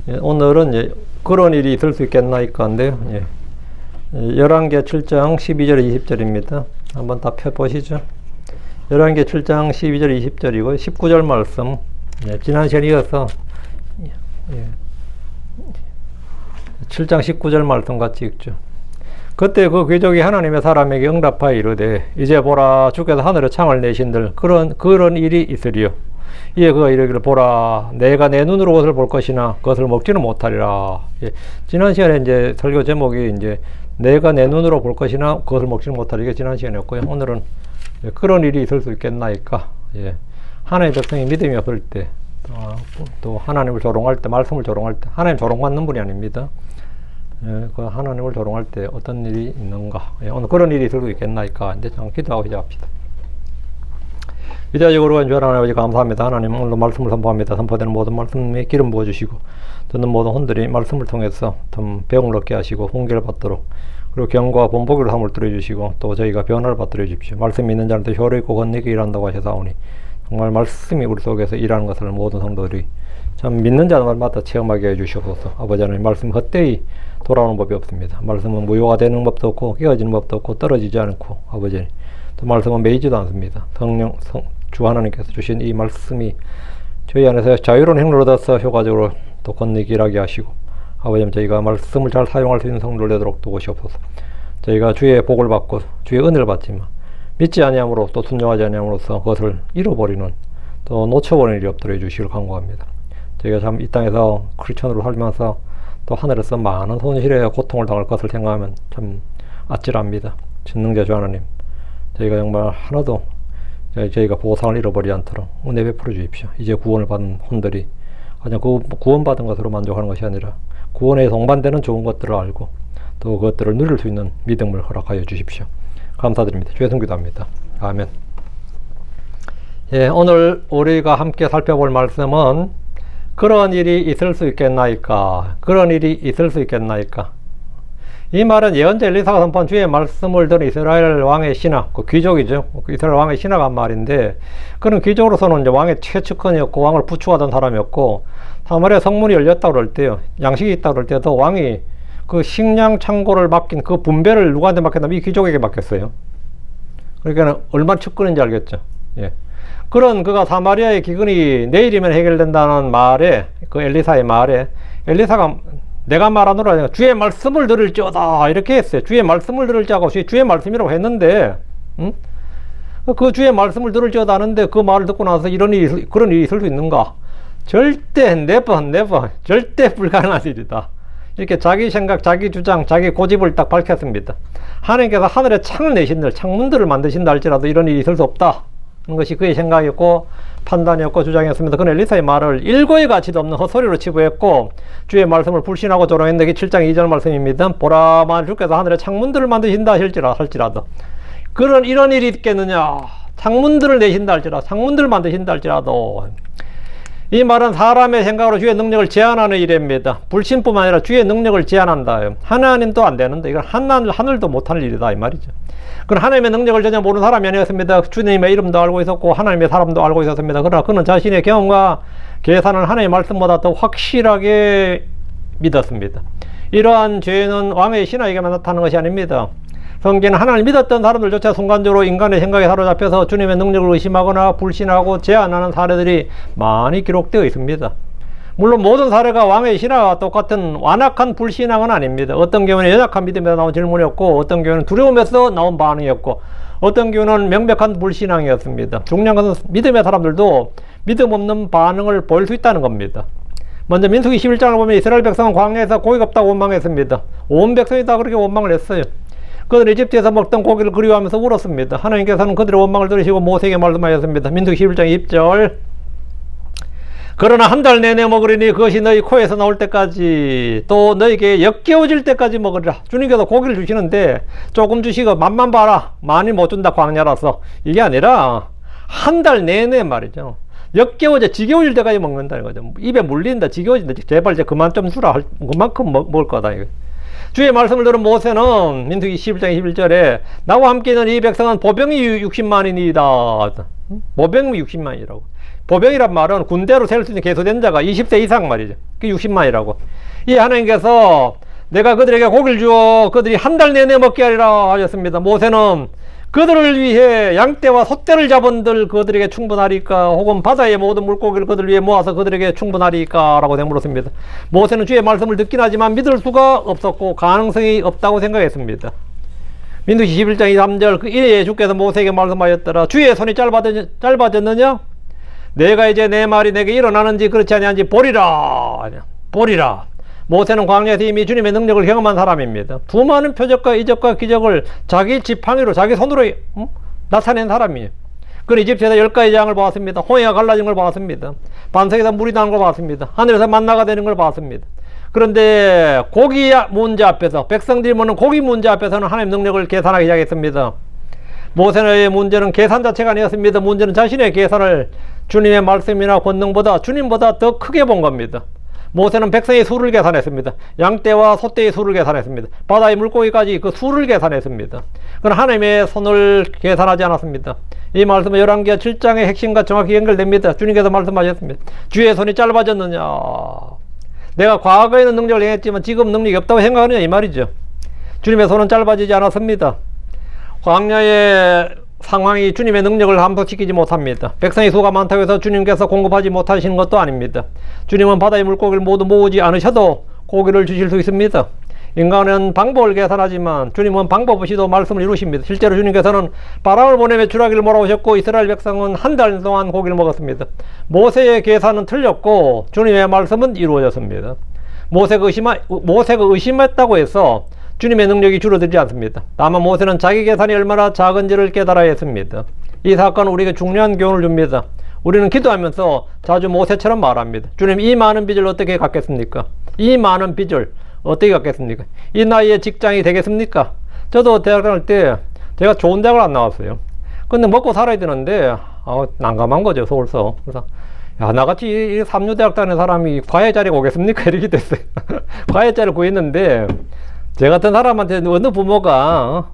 예, 오늘은 이제 그런 일이 있을 수 있겠나이까인데요. 예. 11개 7장 12절 20절입니다. 한번 다 펴보시죠. 11개 7장 12절 20절이고 19절 말씀, 예, 지난 시간에 이어서 7장 19절 말씀 같이 읽죠. 그때 그 귀족이 하나님의 사람에게 응답하여 이르되 이제 보라 주께서 하늘에 창을 내신들 그런 일이 있으리요. 이에 그가 이르기를 보라 내가 내 눈으로 그것을 볼 것이나 그것을 먹지는 못하리라. 예, 지난 시간에 이제 설교 제목이 이제 내가 내 눈으로 볼 것이나 그것을 먹지는 못하리라. 이게 지난 시간이었고요. 오늘은 그런 일이 있을 수 있겠나이까. 예, 하나님의 백성이 믿음이 없을 때, 또 하나님을 조롱할 때, 말씀을 조롱할 때, 하나님 조롱받는 분이 아닙니다. 예, 그 하나님을 조롱할 때 어떤 일이 있는가. 예, 오늘 그런 일이 있을 수 있겠나이까. 이제 잠깐 기도하고 시작합시다. 위대하시고 주 하나님 아버지 감사합니다. 하나님 오늘도 말씀을 선포합니다. 선포되는 모든 말씀에 기름 부어주시고 듣는 모든 혼들이 말씀을 통해서 좀 배움을 얻게 하시고 훈계를 받도록, 그리고 경과 본보기로 함을 들어주시고 또 저희가 변화를 받들어 주십시오. 말씀이 있는 자한테 효로 있고 건너게 일한다고 하셔사오니 정말 말씀이 우리 속에서 일하는 것을 모든 성도들이 참 믿는 자들마다 체험하게 해주시옵소서. 아버지 하나님 말씀 헛되이 돌아오는 법이 없습니다. 말씀은 무효가 되는 법도 없고 깨어지는 법도 없고 떨어지지 않고 아버지 또 말씀은 매이지도 않습니다. 주 하나님께서 주신 이 말씀이 저희 안에서 자유로운 행로를 얻어서 효과적으로 또 건너게 일하게 하시고 아버지 저희가 말씀을 잘 사용할 수 있는 성도를 되도록 도우시옵소서. 저희가 주의 복을 받고 주의 은혜를 받지만 믿지 아니함으로 또 순종하지 아니함으로써 그것을 잃어버리는 또 놓쳐버리는 일이 없도록 해주시길 간구합니다. 저희가 참 이 땅에서 크리스천으로 살면서 또 하늘에서 많은 손실에 고통을 당할 것을 생각하면 참 아찔합니다. 전능자 주 하나님, 저희가 정말 하나도 저희가 보상을 잃어버리지 않도록 은혜 베풀어 주십시오. 이제 구원을 받은 혼들이 그냥 그 구원받은 것으로 만족하는 것이 아니라 구원에 동반되는 좋은 것들을 알고 또 그것들을 누릴 수 있는 믿음을 허락하여 주십시오. 감사드립니다. 주의 성기도합니다. 아멘. 예, 오늘 우리가 함께 살펴볼 말씀은 그런 일이 있을 수 있겠나이까? 그런 일이 있을 수 있겠나이까? 이 말은 예언자 엘리사가 선포한 주의 말씀을 들은 이스라엘 왕의 신하, 그 귀족이죠. 이스라엘 왕의 신하가 한 말인데, 그는 귀족으로서는 이제 왕의 최측근이었고 왕을 부추하던 사람이었고, 사마리아 성문이 열렸다고 그럴 때요, 양식이 있다고 그럴 때도 왕이 그 식량 창고를 맡긴 그 분배를 누구한테 맡겼냐면 이 귀족에게 맡겼어요. 그러니까 얼마나 측근인지 알겠죠. 예. 그런 그가 사마리아의 기근이 내일이면 해결된다는 말에, 그 엘리사의 말에, 엘리사가 내가 말하노라 주의 말씀을 들을지어다 이렇게 했어요. 주의 말씀을 들을지하고 주의 말씀이라고 했는데, 그 주의 말씀을 들을지어다 하는데 그 말을 듣고 나서 그런 일이 있을 수 있는가? 절대 never 절대 불가능한 일이다. 이렇게 자기 생각, 자기 주장, 자기 고집을 딱 밝혔습니다. 하나님께서 하늘에 창을 내신들, 창문들을 만드신다 할지라도 이런 일이 있을 수 없다 하는 것이 그의 생각이었고 판단이었고 주장이었습니다. 그는 엘리사의 말을 일고의 가치도 없는 헛소리로 치부했고 주의 말씀을 불신하고 조롱했는데 7장 2절 말씀입니다. 보라 만일 주께서 하늘에 창문들을 만드신다 할지라도 이런 일이 있겠느냐? 창문들을 내신다 할지라도, 창문들을 만드신다 할지라도. 이 말은 사람의 생각으로 주의 능력을 제한하는 일입니다. 불신뿐만 아니라 주의 능력을 제한한다. 하나님도 안 되는데 이건 하늘도 못하는 일이다 이 말이죠. 그는 하나님의 능력을 전혀 모르는 사람이 아니었습니다. 주님의 이름도 알고 있었고 하나님의 사람도 알고 있었습니다. 그러나 그는 자신의 경험과 계산을 하나님의 말씀보다 더 확실하게 믿었습니다. 이러한 죄는 왕의 신하에게만 나타나는 것이 아닙니다. 성경은 하나님을 믿었던 사람들조차 순간적으로 인간의 생각에 사로잡혀서 주님의 능력을 의심하거나 불신하고 제한하는 사례들이 많이 기록되어 있습니다. 물론 모든 사례가 왕의 신하와 똑같은 완악한 불신앙은 아닙니다. 어떤 경우는 연약한 믿음에서 나온 질문이었고 어떤 경우는 두려움에서 나온 반응이었고 어떤 경우는 명백한 불신앙이었습니다. 중요한 것은 믿음의 사람들도 믿음 없는 반응을 보일 수 있다는 겁니다. 먼저 민수기 11장을 보면 이스라엘 백성은 광야에서 고기가 없다고 원망했습니다. 온 백성이 다 그렇게 원망을 했어요. 그들은 이집트에서 먹던 고기를 그리워하면서 울었습니다. 하나님께서는 그들의 원망을 들으시고 모세에게 말씀하셨습니다. 민수기 11장 2절 그러나 한 달 내내 먹으리니 그것이 너희 코에서 나올 때까지 또 너희에게 역겨워질 때까지 먹으리라. 주님께서 고기를 주시는데 조금 주시고 맛만 봐라. 많이 못 준다 광야라서. 이게 아니라 한 달 내내 말이죠. 역겨워져 지겨워질 때까지 먹는다는 거죠. 입에 물린다 지겨워진다. 제발 이제 그만 좀 주라. 그만큼 먹을 거다 이거. 주의 말씀을 들은 모세는 민수기 11장 21절에 나와 함께 있는 이 백성은 보병이 60만이니이다. 보병이 60만이라고. 보병이란 말은 군대로 셀 수 있는 계수된 자가 20세 이상 말이죠. 그게 60만이라고. 이 하나님께서 내가 그들에게 고기를 주어 그들이 한 달 내내 먹게 하리라 하셨습니다. 모세는 그들을 위해 양떼와 소떼를 잡은들 그들에게 충분하리까, 혹은 바다의 모든 물고기를 그들 위해 모아서 그들에게 충분하리까 라고 물었습니다. 모세는 주의 말씀을 듣긴 하지만 믿을 수가 없었고 가능성이 없다고 생각했습니다. 민수기 21장 23절 이에 주께서 모세에게 말씀하였더라. 주의 손이 짧아졌느냐? 내가 이제 내 말이 내게 일어나는지 그렇지 아니한지 보리라. 보리라. 모세는 광야에서 이미 주님의 능력을 경험한 사람입니다. 수많은 표적과 이적과 기적을 자기 지팡이로 자기 손으로 나타낸 사람이에요. 그는 이집트에서 10가지 재앙을 보았습니다. 홍해가 갈라진 걸 보았습니다. 반석에서 물이 나는 걸 보았습니다. 하늘에서 만나가 되는 걸 보았습니다. 그런데 고기 문제 앞에서, 백성들이 먹는 고기 문제 앞에서는 하나님의 능력을 계산하기 시작했습니다. 모세의 문제는 계산 자체가 아니었습니다. 문제는 자신의 계산을 주님의 말씀이나 권능보다, 주님보다 더 크게 본 겁니다. 모세는 백성의 수를 계산했습니다. 양떼와 소떼의 수를 계산했습니다. 바다의 물고기까지 그 수를 계산했습니다. 그러나 하나님의 손을 계산하지 않았습니다. 이 말씀은 열왕기하 7장의 핵심과 정확히 연결됩니다. 주님께서 말씀하셨습니다. 주의 손이 짧아졌느냐? 내가 과거에는 능력을 행했지만 지금 능력이 없다고 생각하느냐 이 말이죠. 주님의 손은 짧아지지 않았습니다. 광야의 상황이 주님의 능력을 감소시키지 못합니다. 백성의 수가 많다고 해서 주님께서 공급하지 못하시는 것도 아닙니다. 주님은 바다의 물고기를 모두 모으지 않으셔도 고기를 주실 수 있습니다. 인간은 방법을 계산하지만 주님은 방법 없이도 말씀을 이루십니다. 실제로 주님께서는 바람을 보내며 주라기를 몰아오셨고 이스라엘 백성은 한 달 동안 고기를 먹었습니다. 모세의 계산은 틀렸고 주님의 말씀은 이루어졌습니다. 모세가 의심했다고 해서 주님의 능력이 줄어들지 않습니다. 다만 모세는 자기 계산이 얼마나 작은지를 깨달아야 했습니다. 이 사건은 우리에게 중요한 교훈을 줍니다. 우리는 기도하면서 자주 모세처럼 말합니다. 주님, 이 많은 빚을 어떻게 갚겠습니까? 이 많은 빚을 어떻게 갚겠습니까? 이 나이에 직장이 되겠습니까? 저도 대학 다닐 때 제가 좋은 대학을 안 나왔어요. 근데 먹고 살아야 되는데 난감한 거죠, 서울서. 그래서 야, 나같이 3류대학 다니는 사람이 과외 자리가 오겠습니까? 이렇게 됐어요. 과외 자리를 구했는데 제 같은 사람한테 어느 부모가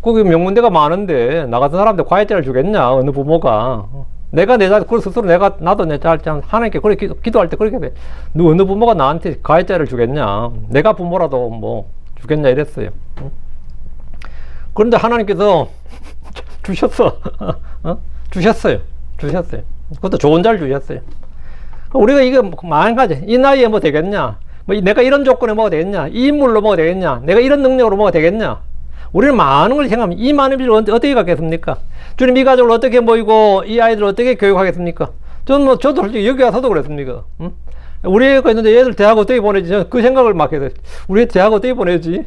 거기 명문대가 많은데 나 같은 사람한테 과외자를 주겠냐? 어느 부모가. 내가 내 자식, 그 스스로 나도 내 자식 하나님께 그렇게 기도할 때 그렇게 돼. 너 어느 부모가 나한테 과외자를 주겠냐? 내가 부모라도 뭐 주겠냐 이랬어요. 그런데 하나님께서 주셨어. 주셨어요. 그것도 좋은 자를 주셨어요. 우리가 이거 마찬가지. 이 나이에 뭐 되겠냐? 뭐 내가 이런 조건에 뭐가 되겠냐? 이 인물로 뭐가 되겠냐? 내가 이런 능력으로 뭐가 되겠냐? 우리는 많은 걸 생각하면 이 많은 빚을 어떻게 갚겠습니까? 주님, 이 가족을 어떻게 모이고 이 아이들을 어떻게 교육하겠습니까? 저도 솔직히 여기 와서도 그랬습니까? 응? 우리 애가 있는데 얘들 대학 어떻게 보내지? 그 생각을 막 해서 우리 대학 어떻게 보내지?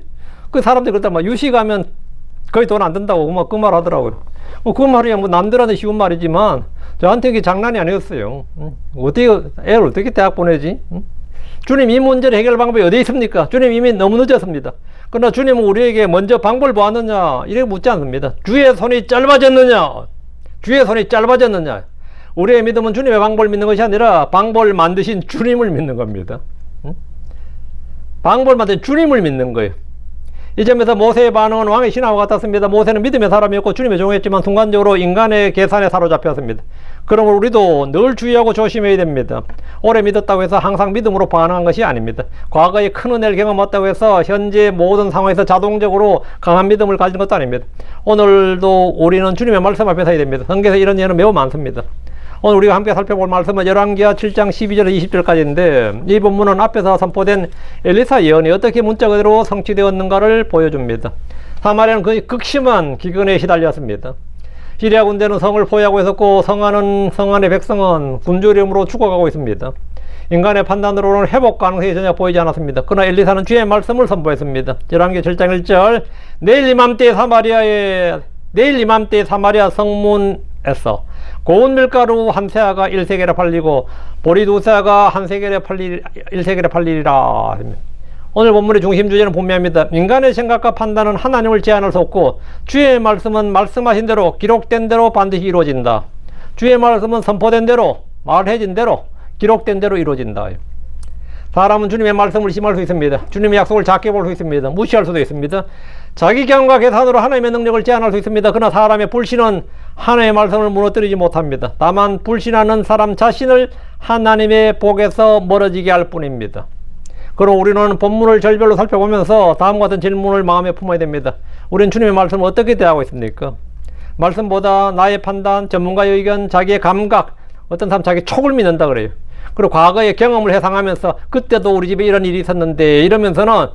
그 사람들이 그렇다 막 유식하면 거의 돈 안 든다고 막 그 말 하더라고요. 그 말이야 뭐 남들한테 쉬운 말이지만 저한테 이게 장난이 아니었어요. 어떻게 애를 어떻게 대학 보내지? 주님, 이 문제를 해결 방법이 어디에 있습니까? 주님, 이미 너무 늦었습니다. 그러나 주님은 우리에게 먼저 방법을 보았느냐 이렇게 묻지 않습니다. 주의 손이 짧아졌느냐? 주의 손이 짧아졌느냐? 우리의 믿음은 주님의 방법을 믿는 것이 아니라 방법을 만드신 주님을 믿는 겁니다. 방법을 만든 주님을 믿는 거예요. 이 점에서 모세의 반응은 왕의 신하와 같았습니다. 모세는 믿음의 사람이었고 주님의 종이었지만 순간적으로 인간의 계산에 사로잡혔습니다. 그러므로 우리도 늘 주의하고 조심해야 됩니다. 오래 믿었다고 해서 항상 믿음으로 반응한 것이 아닙니다. 과거에 큰 은혜를 경험했다고 해서 현재 모든 상황에서 자동적으로 강한 믿음을 가진 것도 아닙니다. 오늘도 우리는 주님의 말씀 앞에 서야 됩니다. 성경에서 이런 예는 매우 많습니다. 오늘 우리가 함께 살펴볼 말씀은 열왕기하 7장 12절에서 20절까지인데 이 본문은 앞에서 선포된 엘리사 예언이 어떻게 문자 그대로 성취되었는가를 보여줍니다. 사마리아는 거의 극심한 기근에 시달렸습니다. 시리아 군대는 성을 포위하고 있었고 성 안의 백성은 굶주림으로 죽어가고 있습니다. 인간의 판단으로는 회복 가능성이 전혀 보이지 않았습니다. 그러나 엘리사는 주의 말씀을 선포했습니다. 열왕기하 7장 1절 내일 이맘때 사마리아 성문에서 고운 밀가루 한 세아가 1세겔에 팔리고 보리 2세아가 1세겔에 팔리리라. 오늘 본문의 중심 주제는 분명합니다. 인간의 생각과 판단은 하나님을 제한할 수 없고 주의 말씀은 말씀하신 대로 기록된 대로 반드시 이루어진다. 주의 말씀은 선포된 대로 말해진 대로 기록된 대로 이루어진다. 사람은 주님의 말씀을 심할 수 있습니다. 주님의 약속을 작게 볼 수 있습니다. 무시할 수도 있습니다. 자기 경험과 계산으로 하나님의 능력을 제한할 수 있습니다. 그러나 사람의 불신은 하나님의 말씀을 무너뜨리지 못합니다. 다만 불신하는 사람 자신을 하나님의 복에서 멀어지게 할 뿐입니다. 그럼 우리는 본문을 절별로 살펴보면서 다음과 같은 질문을 마음에 품어야 됩니다. 우리는 주님의 말씀을 어떻게 대하고 있습니까? 말씀보다 나의 판단, 전문가의 의견, 자기의 감각, 어떤 사람 자기 촉을 믿는다 그래요. 그리고 과거의 경험을 해상하면서 그때도 우리 집에 이런 일이 있었는데 이러면서는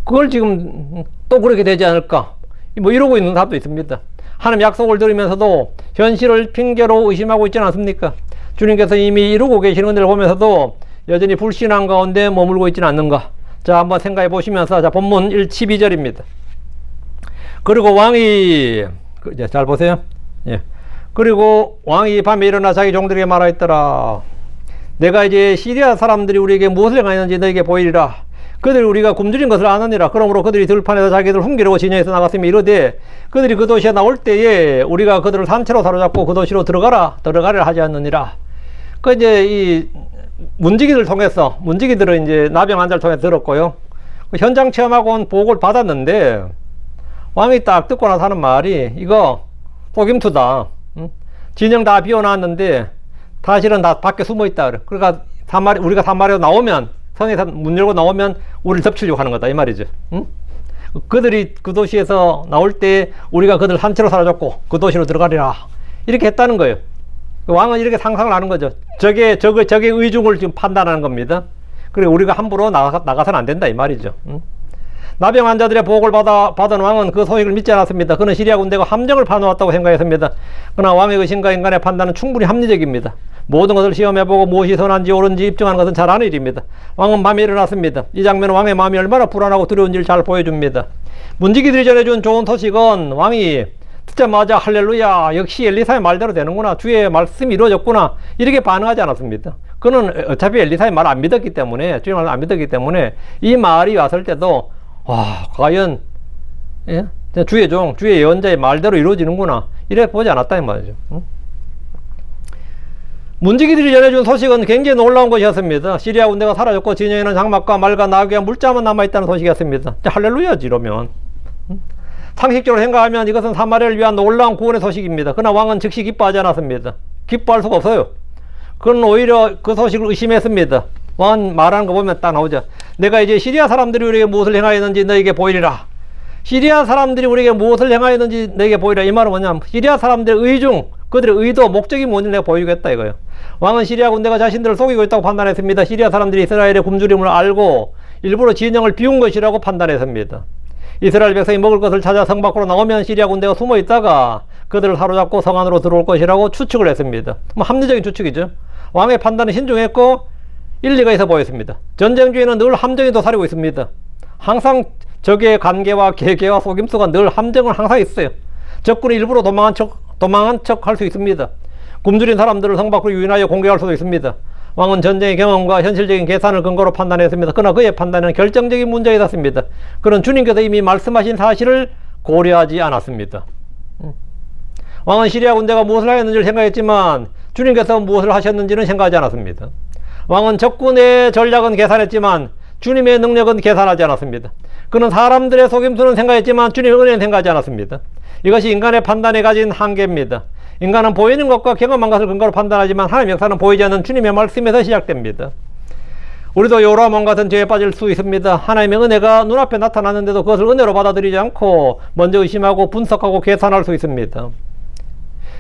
그걸 지금 또 그렇게 되지 않을까 뭐 이러고 있는 사람도 있습니다. 하나님 약속을 들으면서도 현실을 핑계로 의심하고 있지는 않습니까? 주님께서 이미 이루고 계시는 것을 보면서도 여전히 불신한 가운데 머물고 있지는 않는가? 자, 한번 생각해 보시면서, 자, 본문 12절입니다. 그리고 왕이, 잘 보세요. 예. 그리고 왕이 밤에 일어나 자기 종들에게 말하였더라. 내가 이제 시리아 사람들이 우리에게 무엇을 행하였는지 너에게 보이리라. 그들이 우리가 굶주린 것을 아느니라. 그러므로 그들이 들판에서 자기들 훔기려고 진영에서 나갔으며 이르되 그들이 그 도시에 나올 때에 우리가 그들을 산채로 사로잡고 그 도시로 들어가려 하지 않느니라. 그 이제 이 문지기들을 통해서, 문지기들은 이제 나병 환자를 통해서 들었고요. 그 현장 체험하고 온 보고를 받았는데 왕이 딱 듣고 나서 하는 말이 이거 속임수다. 진영 다 비워놨는데 사실은 다 밖에 숨어 있다. 그러니까 우리가 사마리아로 나오면, 성에서 문 열고 나오면 우리를 덮치려고 하는 거다 이 말이죠. 그들이 그 도시에서 나올 때 우리가 그들 산채로 사로잡고 그 도시로 들어가리라 이렇게 했다는 거예요. 왕은 이렇게 상상을 하는 거죠. 적의 의중을 지금 판단하는 겁니다. 그리고 우리가 함부로 나가서는 안 된다 이 말이죠. 나병 환자들의 보고를 받은 왕은 그 소식을 믿지 않았습니다. 그는 시리아 군대가 함정을 파놓았다고 생각했습니다. 그러나 왕의 의심과 인간의 판단은 충분히 합리적입니다. 모든 것을 시험해보고 무엇이 선한지 옳은지 입증하는 것은 잘 아는 일입니다. 왕은 밤에 일어났습니다. 이 장면은 왕의 마음이 얼마나 불안하고 두려운지를 잘 보여줍니다. 문지기들이 전해준 좋은 소식은 왕이 듣자마자 할렐루야, 역시 엘리사의 말대로 되는구나, 주의 말씀이 이루어졌구나 이렇게 반응하지 않았습니다. 그는 어차피 엘리사의 말을 안 믿었기 때문에, 주의 말을 안 믿었기 때문에 이 말이 왔을 때도 와, 과연 예? 주의 종, 주의 예언자의 말대로 이루어지는구나 이래 보지 않았다 이 말이죠. 문지기들이 전해준 소식은 굉장히 놀라운 것이었습니다. 시리아 군대가 사라졌고 진영에는 장막과 말과 나귀와 물자만 남아있다는 소식이었습니다. 할렐루야지 이러면. 상식적으로 생각하면 이것은 사마리아를 위한 놀라운 구원의 소식입니다. 그러나 왕은 즉시 기뻐하지 않았습니다. 기뻐할 수가 없어요. 그는 오히려 그 소식을 의심했습니다. 왕은 말하는 거 보면 딱 나오죠. 내가 이제 시리아 사람들이 우리에게 무엇을 행하였는지 너에게 보이리라. 시리아 사람들이 우리에게 무엇을 행하였는지 너에게 보이리라. 이 말은 뭐냐면 시리아 사람들의 의중, 그들의 의도, 목적이 뭔지 내가 보여주겠다 이거예요. 왕은 시리아 군대가 자신들을 속이고 있다고 판단했습니다. 시리아 사람들이 이스라엘의 굶주림을 알고 일부러 진영을 비운 것이라고 판단했습니다. 이스라엘 백성이 먹을 것을 찾아 성 밖으로 나오면 시리아 군대가 숨어 있다가 그들을 사로잡고 성 안으로 들어올 것이라고 추측을 했습니다. 뭐 합리적인 추측이죠. 왕의 판단은 신중했고 일리가 있어 보였습니다. 전쟁 중에는 늘 함정이 도사리고 있습니다. 항상 적의 관계와 계계와 속임수가 늘 함정은 항상 있어요. 적군이 일부러 도망한 척 할 수 있습니다. 굶주린 사람들을 성 밖으로 유인하여 공격할 수도 있습니다. 왕은 전쟁의 경험과 현실적인 계산을 근거로 판단했습니다. 그러나 그의 판단은 결정적인 문제가 있었습니다. 그는 주님께서 이미 말씀하신 사실을 고려하지 않았습니다. 왕은 시리아 군대가 무엇을 하였는지를 생각했지만 주님께서 무엇을 하셨는지는 생각하지 않았습니다. 왕은 적군의 전략은 계산했지만 주님의 능력은 계산하지 않았습니다. 그는 사람들의 속임수는 생각했지만 주님의 은혜는 생각하지 않았습니다. 이것이 인간의 판단에 가진 한계입니다. 인간은 보이는 것과 경험한 것을 근거로 판단하지만 하나님의 역사는 보이지 않는 주님의 말씀에서 시작됩니다. 우리도 요람왕 같은 죄에 빠질 수 있습니다. 하나님의 은혜가 눈앞에 나타났는데도 그것을 은혜로 받아들이지 않고 먼저 의심하고 분석하고 계산할 수 있습니다.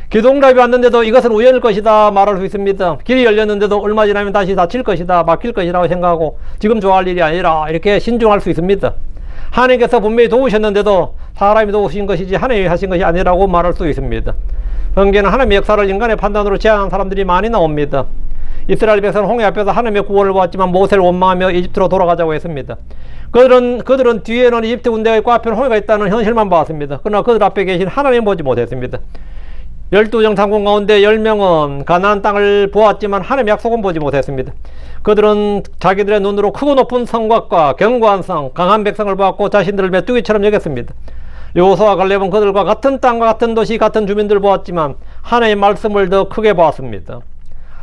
기도응답이 왔는데도 이것은 우연일 것이다 말할 수 있습니다. 길이 열렸는데도 얼마 지나면 다시 닫힐 것이다, 막힐 것이라고 생각하고 지금 좋아할 일이 아니라 이렇게 신중할 수 있습니다. 하나님께서 분명히 도우셨는데도 사람이 도우신 것이지 하나님이 하신 것이 아니라고 말할 수 있습니다. 성경에는 하나님의 역사를 인간의 판단으로 제한한 사람들이 많이 나옵니다. 이스라엘 백성은 홍해 앞에서 하나님의 구원을 보았지만 모세를 원망하며 이집트로 돌아가자고 했습니다. 그들은 뒤에는 이집트 군대가 있고 앞에는 홍해가 있다는 현실만 보았습니다. 그러나 그들 앞에 계신 하나님 보지 못했습니다. 12정탐꾼 가운데 10명은 가나안 땅을 보았지만 하나님의 약속은 보지 못했습니다. 그들은 자기들의 눈으로 크고 높은 성곽과 견고한 성, 강한 백성을 보았고 자신들을 메뚜기처럼 여겼습니다. 여호수아와 갈렙은 그들과 같은 땅과 같은 도시, 같은 주민들을 보았지만 하나님의 말씀을 더 크게 보았습니다.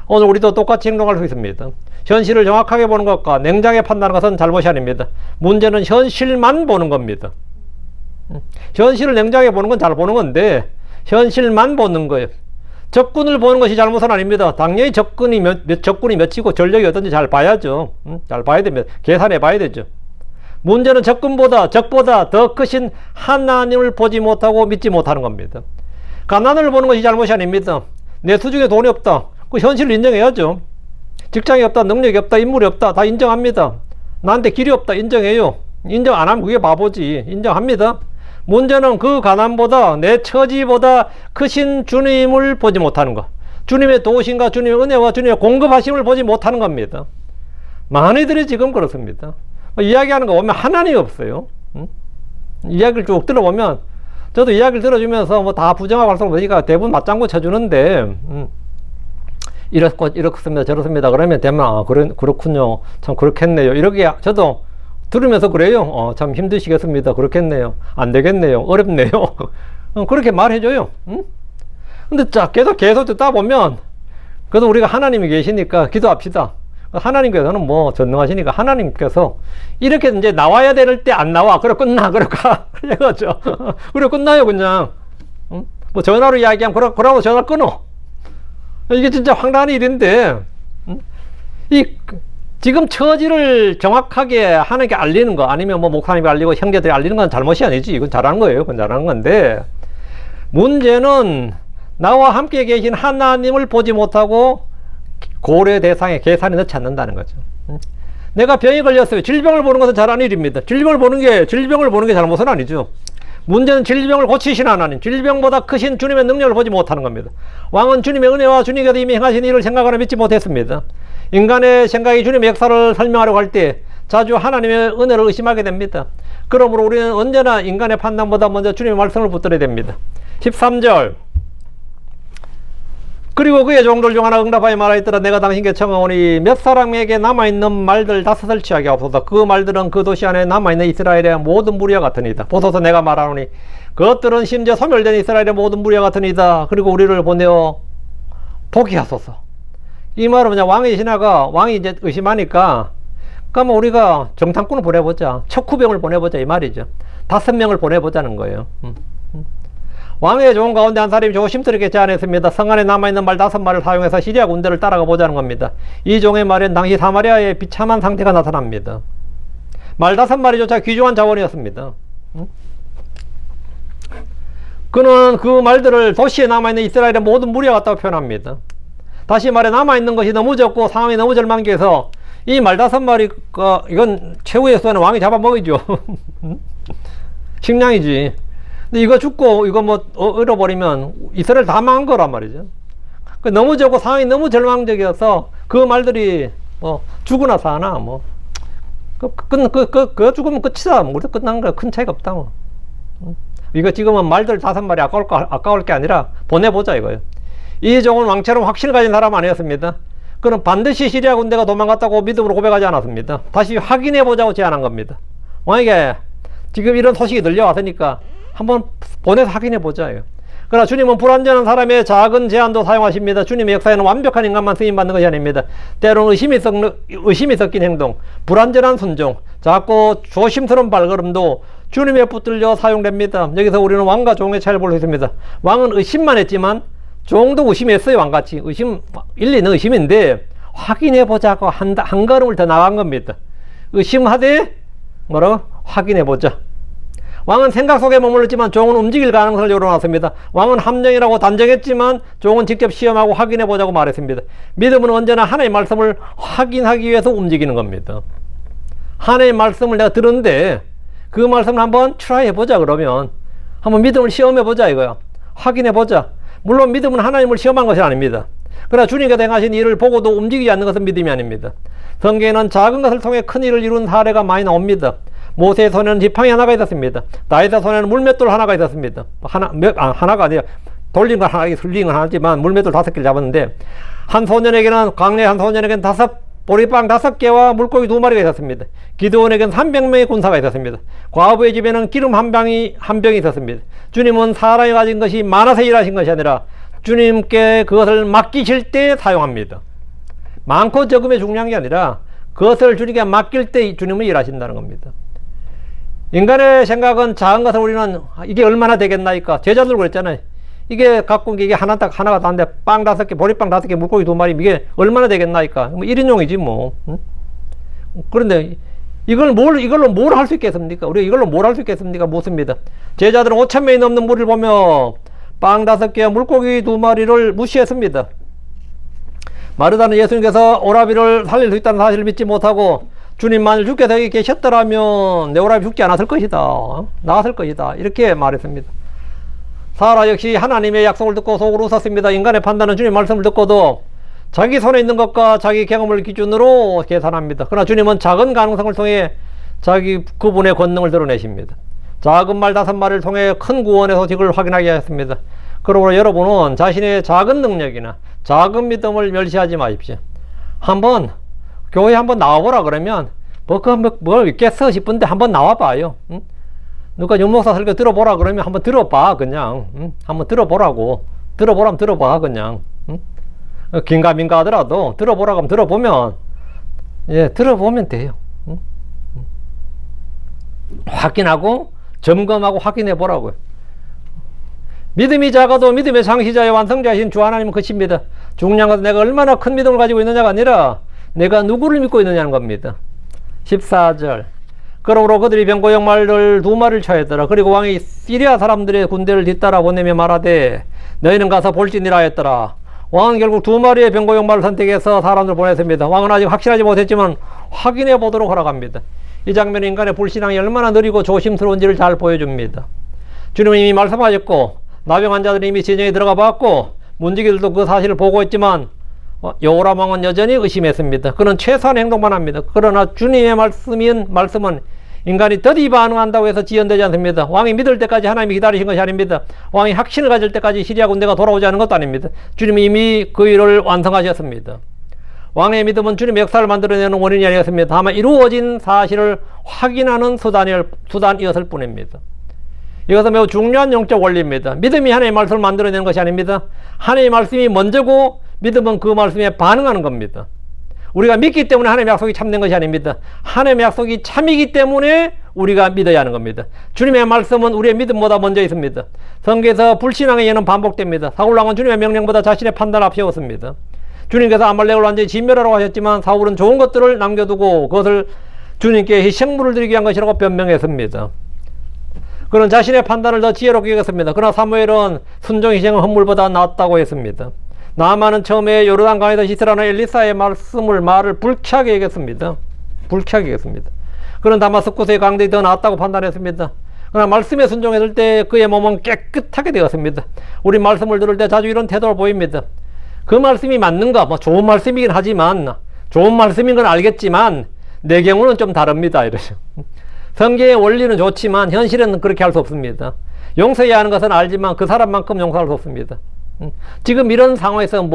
오늘 우리도 똑같이 행동할 수 있습니다. 현실을 정확하게 보는 것과 냉정하게 판단하는 것은 잘못이 아닙니다. 문제는 현실만 보는 겁니다. 현실을 냉정하게 보는 건 잘 보는 건데 현실만 보는 거예요. 적군을 보는 것이 잘못은 아닙니다. 당연히 적군이 몇이고 전력이 어떤지 잘 봐야죠. 잘 봐야 됩니다. 계산해 봐야 되죠. 문제는 적보다 더 크신 하나님을 보지 못하고 믿지 못하는 겁니다. 가난을 보는 것이 잘못이 아닙니다. 내 수중에 돈이 없다. 그 현실을 인정해야죠. 직장이 없다, 능력이 없다, 인물이 없다. 다 인정합니다. 나한테 길이 없다. 인정해요. 인정 안 하면 그게 바보지. 인정합니다. 문제는 그 가난보다 내 처지보다 크신 주님을 보지 못하는 것. 주님의 도우심과 주님의 은혜와 주님의 공급하심을 보지 못하는 겁니다. 많이들이 지금 그렇습니다. 이야기하는 거 보면 하나님이 없어요. 이야기를 쭉 들어보면 저도 이야기를 들어주면서 뭐 다 부정하고 할수 없으니까 대부분 맞장구 쳐주는데 이렇습니다 저렇습니다 그러면 되면 그렇군요 참 그렇겠네요 이렇게 저도 들으면서 그래요. 참 힘드시겠습니다. 그렇겠네요. 안 되겠네요. 어렵네요. 그렇게 말해줘요. 근데 계속 듣다 보면 그래도 우리가 하나님이 계시니까 기도합시다. 하나님께서는 뭐 전능하시니까 하나님께서 이렇게 이제 나와야 될 때 안 나와. 그래 끝나. 그럴까? 해가죠. 그래 끝나요 그냥. 뭐 전화로 이야기하면 그러고 전화 끊어. 이게 진짜 황당한 일인데 지금 처지를 정확하게 하나님께 알리는 거 아니면 뭐 목사님이 알리고 형제들이 알리는 건 잘못이 아니지. 이건 잘하는 거예요. 그건 잘하는 건데 문제는 나와 함께 계신 하나님을 보지 못하고 고려 대상에 계산에 넣지 않는다는 거죠. 내가 병이 걸렸어요. 질병을 보는 것은 잘하는 일입니다. 질병을 보는 게 잘못은 아니죠. 문제는 질병을 고치신 하나님, 질병보다 크신 주님의 능력을 보지 못하는 겁니다. 왕은 주님의 은혜와 주님께서 이미 행하신 일을 생각하고 믿지 못했습니다. 인간의 생각이 주님의 역사를 설명하려고 할 때 자주 하나님의 은혜를 의심하게 됩니다. 그러므로 우리는 언제나 인간의 판단보다 먼저 주님의 말씀을 붙들어야 됩니다. 13절 그리고 그의 종들 중 하나 응답하여 말하였더라. 내가 당신께 청하오니 몇 사람에게 남아있는 말들 5을 취하게 하옵소서. 그 말들은 그 도시 안에 남아있는 이스라엘의 모든 무리와 같으니이다. 보소서 내가 말하노니 그것들은 심지어 소멸된 이스라엘의 모든 무리와 같으니이다. 그리고 우리를 보내어 보게 하소서. 이 말은 뭐냐, 왕이 이제 의심하니까 그러면 우리가 정탐꾼을 보내보자, 척후병을 보내보자 이 말이죠. 5명을 보내보자는 거예요. 왕의 종 가운데 한 사람이 조심스럽게 제안했습니다. 성 안에 남아있는 말 5마리를 사용해서 시리아 군대를 따라가 보자는 겁니다. 이 종의 말엔 당시 사마리아의 비참한 상태가 나타납니다. 말 5마리조차 귀중한 자원이었습니다. 그는 그 말들을 도시에 남아있는 이스라엘의 모든 무리와 같다고 표현합니다. 다시 말해 남아있는 것이 너무 적고 상황이 너무 절망해서 이 말 5마리가 이건 최후의 수단은 왕이 잡아먹이죠. 식량이지. 근데 이거 죽고 이거 뭐 잃어버리면 이스라엘 다 망한 거란 말이죠. 너무 적고 상황이 너무 절망적이어서 그 말들이 뭐 죽으나 사나 뭐 그거 죽으면 끝이다. 우리도 끝난 거야. 큰 차이가 없다 뭐. 이거 지금은 말들 5마리 아까울 게 아니라 보내보자 이거예요. 이 종은 왕처럼 확신을 가진 사람 아니었습니다. 그는 반드시 시리아 군대가 도망갔다고 믿음으로 고백하지 않았습니다. 다시 확인해보자고 제안한 겁니다. 왕에게 지금 이런 소식이 들려왔으니까 한번 보내서 확인해보자. 그러나 주님은 불완전한 사람의 작은 제안도 사용하십니다. 주님의 역사에는 완벽한 인간만 쓰임받는 것이 아닙니다. 때로는 의심이 섞인 행동, 불완전한 순종, 작고 조심스러운 발걸음도 주님의 붙들려 사용됩니다. 여기서 우리는 왕과 종의 차이를 볼 수 있습니다. 왕은 의심만 했지만 종도 의심했어요. 왕같이 일리 있는 의심인데 확인해보자고 한 걸음을 더 나간 겁니다. 의심하되 뭐라고? 확인해보자. 왕은 생각 속에 머물렀지만 종은 움직일 가능성을 열어놨습니다. 왕은 함정이라고 단정했지만 종은 직접 시험하고 확인해보자고 말했습니다. 믿음은 언제나 하나님의 말씀을 확인하기 위해서 움직이는 겁니다. 하나님의 말씀을 내가 들었는데 그 말씀을 한번 트라이 해보자. 그러면 한번 믿음을 시험해보자 이거야. 확인해보자. 물론 믿음은 하나님을 시험한 것이 아닙니다. 그러나 주님께서 행하신 일을 보고도 움직이지 않는 것은 믿음이 아닙니다. 성경에는 작은 것을 통해 큰 일을 이룬 사례가 많이 나옵니다. 모세의 손에는 지팡이 하나가 있었습니다. 다윗의 손에는 물맷돌 하나가 있었습니다. 하나가 아니라 돌린 건 하나, 슬린 건 하나지만 물맷돌 5개를 잡았는데 한 소년에게는 광야의 한 소년에게는 보리빵 5개와 물고기 2마리가 있었습니다. 기드온에게는 300명의 군사가 있었습니다. 과부의 집에는 기름 한 병이 있었습니다. 주님은 사람이 가진 것이 많아서 일하신 것이 아니라 주님께 그것을 맡기실 때 사용합니다. 많고 적음이 중요한 게 아니라 그것을 주님께 맡길 때 주님은 일하신다는 겁니다. 인간의 생각은 작은 것을 우리는 이게 얼마나 되겠나이까. 제자들 그랬잖아요. 이게 갖고 온 게 이게 하나가 다인데 빵 5개, 보리빵 5개, 물고기 2마리 이게 얼마나 되겠나이까. 뭐 1인용이지 뭐. 응? 그런데 이걸로 뭘 할 수 있겠습니까? 우리가 이걸로 뭘 할 수 있겠습니까? 묻습니다. 제자들은 5,000명이 넘는 무리를 보며 빵 5개와 물고기 2마리를 무시했습니다. 마르다는 예수님께서 오라비를 살릴 수 있다는 사실을 믿지 못하고 주님만을 주께서 여기 계셨더라면 내 오라비 죽지 않았을 것이다. 나았을 것이다. 이렇게 말했습니다. 사라 역시 하나님의 약속을 듣고 속으로 웃었습니다. 인간의 판단은 주님 말씀을 듣고도 자기 손에 있는 것과 자기 경험을 기준으로 계산합니다. 그러나 주님은 작은 가능성을 통해 자기 그분의 권능을 드러내십니다. 작은 말 5마리를 통해 큰 구원의 소식을 확인하게 하였습니다. 그러므로 여러분은 자신의 작은 능력이나 작은 믿음을 멸시하지 마십시오. 한번 교회 한번 나와보라 그러면 뭘 있겠어 싶은데 한번 나와봐요. 응? 누가 윤목사 설교 들어보라 그러면 한번 들어봐 그냥. 응? 한번 들어보라고. 들어보라면 들어봐 그냥. 응? 긴가민가 하더라도 들어보라고 하면 들어보면 들어보면 돼요. 응? 확인하고 점검하고 확인해 보라고요. 믿음이 작아도 믿음의 창시자의 완성자이신 주 하나님은 끝입니다. 중요한 것은 내가 얼마나 큰 믿음을 가지고 있느냐가 아니라 내가 누구를 믿고 있느냐는 겁니다. 14절. 그러므로 그들이 병고용 말을 2마리를 처했더라. 그리고 왕이 시리아 사람들의 군대를 뒤따라 보내며 말하되 너희는 가서 볼지니라 했더라. 왕은 결국 2마리의 병고용 말을 선택해서 사람들을 보냈습니다. 왕은 아직 확실하지 못했지만 확인해 보도록 허락합니다. 이 장면은 인간의 불신앙이 얼마나 느리고 조심스러운지를 잘 보여줍니다. 주님은 이미 말씀하셨고 나병 환자들이 이미 진영에 들어가 봤고 문지기들도 그 사실을 보고 있지만 여호람 왕은 여전히 의심했습니다. 그는 최소한의 행동만 합니다. 그러나 주님의 말씀은 인간이 더디 반응한다고 해서 지연되지 않습니다. 왕이 믿을 때까지 하나님이 기다리신 것이 아닙니다. 왕이 확신을 가질 때까지 시리아 군대가 돌아오지 않은 것도 아닙니다. 주님이 이미 그 일을 완성하셨습니다. 왕의 믿음은 주님의 역사를 만들어내는 원인이 아니었습니다. 다만 이루어진 사실을 확인하는 수단이었을 뿐입니다. 이것은 매우 중요한 영적 원리입니다. 믿음이 하나님의 말씀을 만들어내는 것이 아닙니다. 하나님의 말씀이 먼저고 믿음은 그 말씀에 반응하는 겁니다. 우리가 믿기 때문에 하나님의 약속이 참된 것이 아닙니다. 하나님의 약속이 참이기 때문에 우리가 믿어야 하는 겁니다. 주님의 말씀은 우리의 믿음보다 먼저 있습니다. 성경에서 불신앙의 예는 반복됩니다. 사울왕은 주님의 명령보다 자신의 판단을 앞세웠습니다. 주님께서 아말렉을 완전히 진멸하라고 하셨지만 사울은 좋은 것들을 남겨두고 그것을 주님께 희생물을 드리기 위한 것이라고 변명했습니다. 그는 자신의 판단을 더 지혜롭게 여겼습니다. 그러나 사무엘은 순종 희생은 헌물보다 낫다고 했습니다. 나아만은 처음에 요르단강에서 씻으라는 엘리사의 말을 불쾌하게 여겼습니다. 불쾌하게 여겼습니다. 그는 다마스쿠스의 강들이 더 낫다고 판단했습니다. 그러나 말씀에 순종했을 때 그의 몸은 깨끗하게 되었습니다. 우리 말씀을 들을 때 자주 이런 태도를 보입니다. 그 말씀이 맞는가? 좋은 말씀이긴 하지만 좋은 말씀인 건 알겠지만 내 경우는 좀 다릅니다. 이러죠. 성경의 원리는 좋지만 현실은 그렇게 할 수 없습니다. 용서해야 하는 것은 알지만 그 사람만큼 용서할 수 없습니다. 지금 이런 상황에서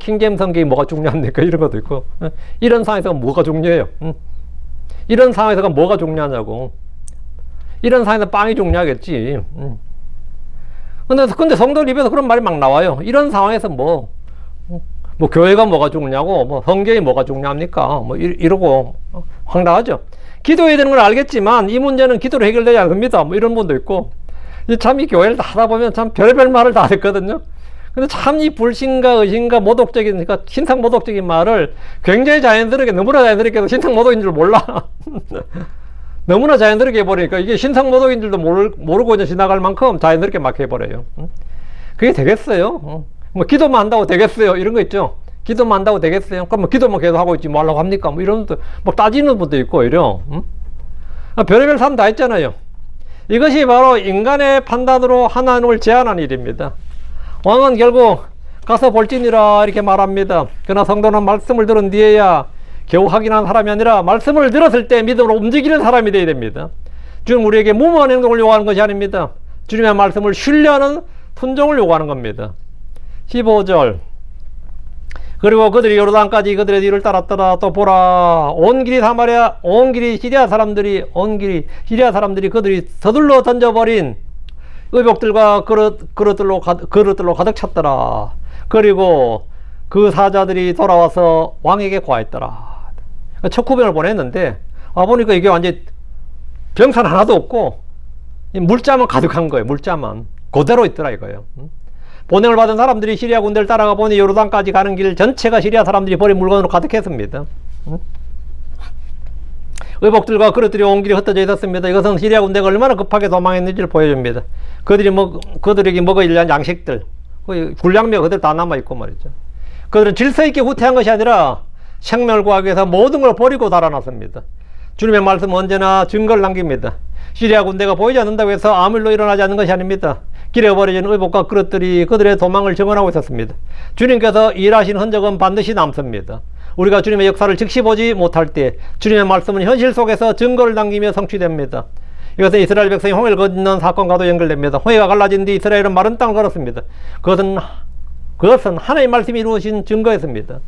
킹제임 성경이 뭐가 중요합니까? 이런 것도 있고 이런 상황에서 뭐가 중요해요? 이런 상황에서 뭐가 중요하냐고. 이런 상황에서 빵이 중요하겠지. 근데 성도들 입에서 그런 말이 막 나와요. 이런 상황에서 교회가 뭐가 중요하고 성경이 뭐가 중요합니까? 이러고 황당하죠. 기도해야 되는 걸 알겠지만 이 문제는 기도로 해결되지 않습니다. 이런 분도 있고. 참 이 교회를 다 하다 보면 참 별의별 말을 다 듣거든요. 근데 참 이 불신과 의심과 모독적인, 그러니까 신상 모독적인 말을 굉장히 자연스럽게, 너무나 자연스럽게 해서 신상 모독인 줄 몰라. 너무나 자연스럽게 해버리니까 이게 신상 모독인 줄도 모르고 이제 지나갈 만큼 자연스럽게 막 해버려요. 그게 되겠어요? 기도만 한다고 되겠어요? 이런 거 있죠? 기도만 한다고 되겠어요? 그럼 기도만 계속 하고 있지 뭐 하려고 합니까? 이런 것도 따지는 분도 있고, 이래요. 별의별 사람 다 있잖아요. 이것이 바로 인간의 판단으로 하나님을 제한한 일입니다. 왕은 결국 가서 볼지니라 이렇게 말합니다. 그러나 성도는 말씀을 들은 뒤에야 겨우 확인한 사람이 아니라 말씀을 들었을 때 믿음으로 움직이는 사람이 되어야 됩니다. 주님 우리에게 무모한 행동을 요구하는 것이 아닙니다. 주님의 말씀을 신뢰하는 순종을 요구하는 겁니다. 15절. 그리고 그들이 요르단까지 그들의 뒤를 따랐더라. 또 보라, 온 길이 시리아 사람들이 그들이 서둘러 던져버린 의복들과 그릇들로 가득 찼더라. 그리고 그 사자들이 돌아와서 왕에게 고하였더라. 척후병을 보냈는데 보니까 이게 완전 병산 하나도 없고 물자만 가득한 거예요. 물자만 그대로 있더라 이거예요. 보냄을 받은 사람들이 시리아 군대를 따라가 보니 요르단까지 가는 길 전체가 시리아 사람들이 버린 물건으로 가득했습니다. 의복들과 그릇들이 온 길이 흩어져 있었습니다. 이것은 시리아 군대가 얼마나 급하게 도망했는지를 보여줍니다. 그들에게 먹어야 할 양식들, 군량미가 그대로 다 남아있고 말이죠. 그들은 질서 있게 후퇴한 것이 아니라 생명을 구하기 위해서 모든 걸 버리고 달아났습니다. 주님의 말씀은 언제나 증거를 남깁니다. 시리아 군대가 보이지 않는다고 해서 아무 일도 일어나지 않는 것이 아닙니다. 길에 버려진 의복과 그릇들이 그들의 도망을 증언하고 있었습니다. 주님께서 일하신 흔적은 반드시 남습니다. 우리가 주님의 역사를 즉시 보지 못할 때 주님의 말씀은 현실 속에서 증거를 남기며 성취됩니다. 이것은 이스라엘 백성이 홍해를 건넌 사건과도 연결됩니다. 홍해가 갈라진 뒤 이스라엘은 마른 땅을 걸었습니다. 그것은 하나님의 말씀이 이루어진 증거였습니다.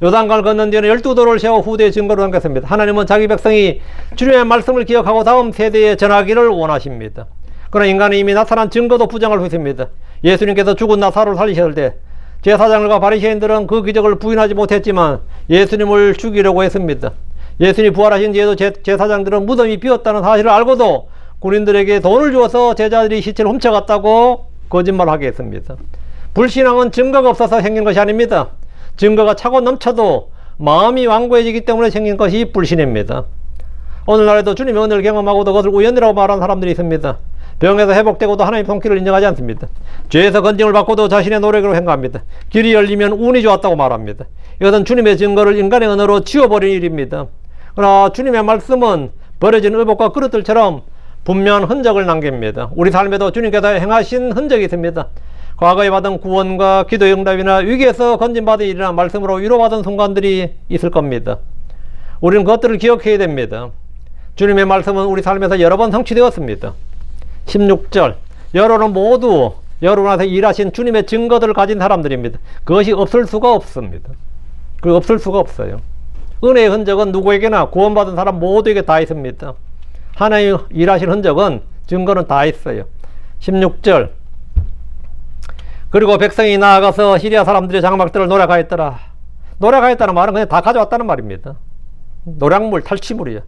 요단강을 건넌 뒤에는 12도를 세워 후대의 증거로 남겼습니다. 하나님은 자기 백성이 주님의 말씀을 기억하고 다음 세대에 전하기를 원하십니다. 그러나 인간은 이미 나타난 증거도 부정할 수 있습니다. 예수님께서 죽은 나사로를 살리셨을 때 제사장들과 바리새인들은 그 기적을 부인하지 못했지만 예수님을 죽이려고 했습니다. 예수님이 부활하신 뒤에도 제사장들은 무덤이 비었다는 사실을 알고도 군인들에게 돈을 주어서 제자들이 시체를 훔쳐갔다고 거짓말하게 했습니다. 불신앙은 증거가 없어서 생긴 것이 아닙니다. 증거가 차고 넘쳐도 마음이 완고해지기 때문에 생긴 것이 불신입니다. 오늘날에도 주님의 은혜를 경험하고도 그것을 우연이라고 말하는 사람들이 있습니다. 병에서 회복되고도 하나님의 손길을 인정하지 않습니다. 죄에서 건짐을 받고도 자신의 노력으로 행합니다. 길이 열리면 운이 좋았다고 말합니다. 이것은 주님의 증거를 인간의 언어로 지워버린 일입니다. 그러나 주님의 말씀은 버려진 의복과 그릇들처럼 분명한 흔적을 남깁니다. 우리 삶에도 주님께서 행하신 흔적이 있습니다. 과거에 받은 구원과 기도의 응답이나 위기에서 건진받은 일이나 말씀으로 위로받은 순간들이 있을 겁니다. 우리는 그것들을 기억해야 됩니다. 주님의 말씀은 우리 삶에서 여러 번 성취되었습니다. 16절, 여러분은 모두 여러분한테 일하신 주님의 증거들을 가진 사람들입니다. 그것이 없을 수가 없습니다. 그 없을 수가 없어요. 은혜의 흔적은 누구에게나 구원받은 사람 모두에게 다 있습니다. 하나님 일하신 흔적은 증거는 다 있어요. 16절, 그리고 백성이 나아가서 시리아 사람들의 장막들을 노략하였더라. 노략하였다는 말은 그냥 다 가져왔다는 말입니다. 노략물, 탈취물이에요.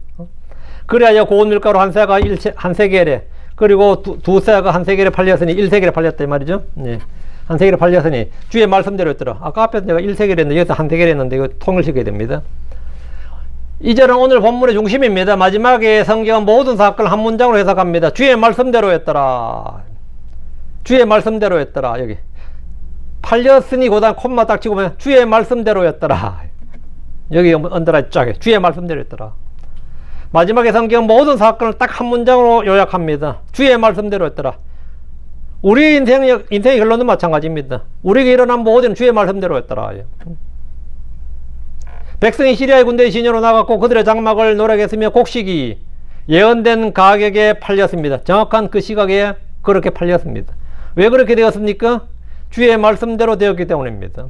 그래야 고운 밀가루 한 세가 한 세겔에, 그리고 두 세가 한 세겔에 팔렸으니 1세겔에 팔렸다 이 말이죠. 예. 한 세겔에 팔렸으니 주의 말씀대로 했더라. 아까 앞에서 내가 1세겔 했는데 여기서 한 세겔 했는데 이거 통일시켜야 됩니다. 이 절은 오늘 본문의 중심입니다. 마지막에 성경은 모든 사건을 한 문장으로 해석합니다. 주의 말씀대로 했더라. 주의 말씀대로 했더라. 여기 팔렸으니 그다음 콤마 딱 치고 보면 주의 말씀대로 했더라. 여기 언더라인 쫙에 주의 말씀대로 했더라. 마지막에 성경은 모든 사건을 딱 한 문장으로 요약합니다. 주의 말씀대로 했더라. 우리 인생의 결론은 마찬가지입니다. 우리에게 일어난 모든 주의 말씀대로 했더라. 백성이 시리아의 군대의 진영으로 나갔고 그들의 장막을 노략했으며 곡식이 예언된 가격에 팔렸습니다. 정확한 그 시각에 그렇게 팔렸습니다. 왜 그렇게 되었습니까? 주의 말씀대로 되었기 때문입니다.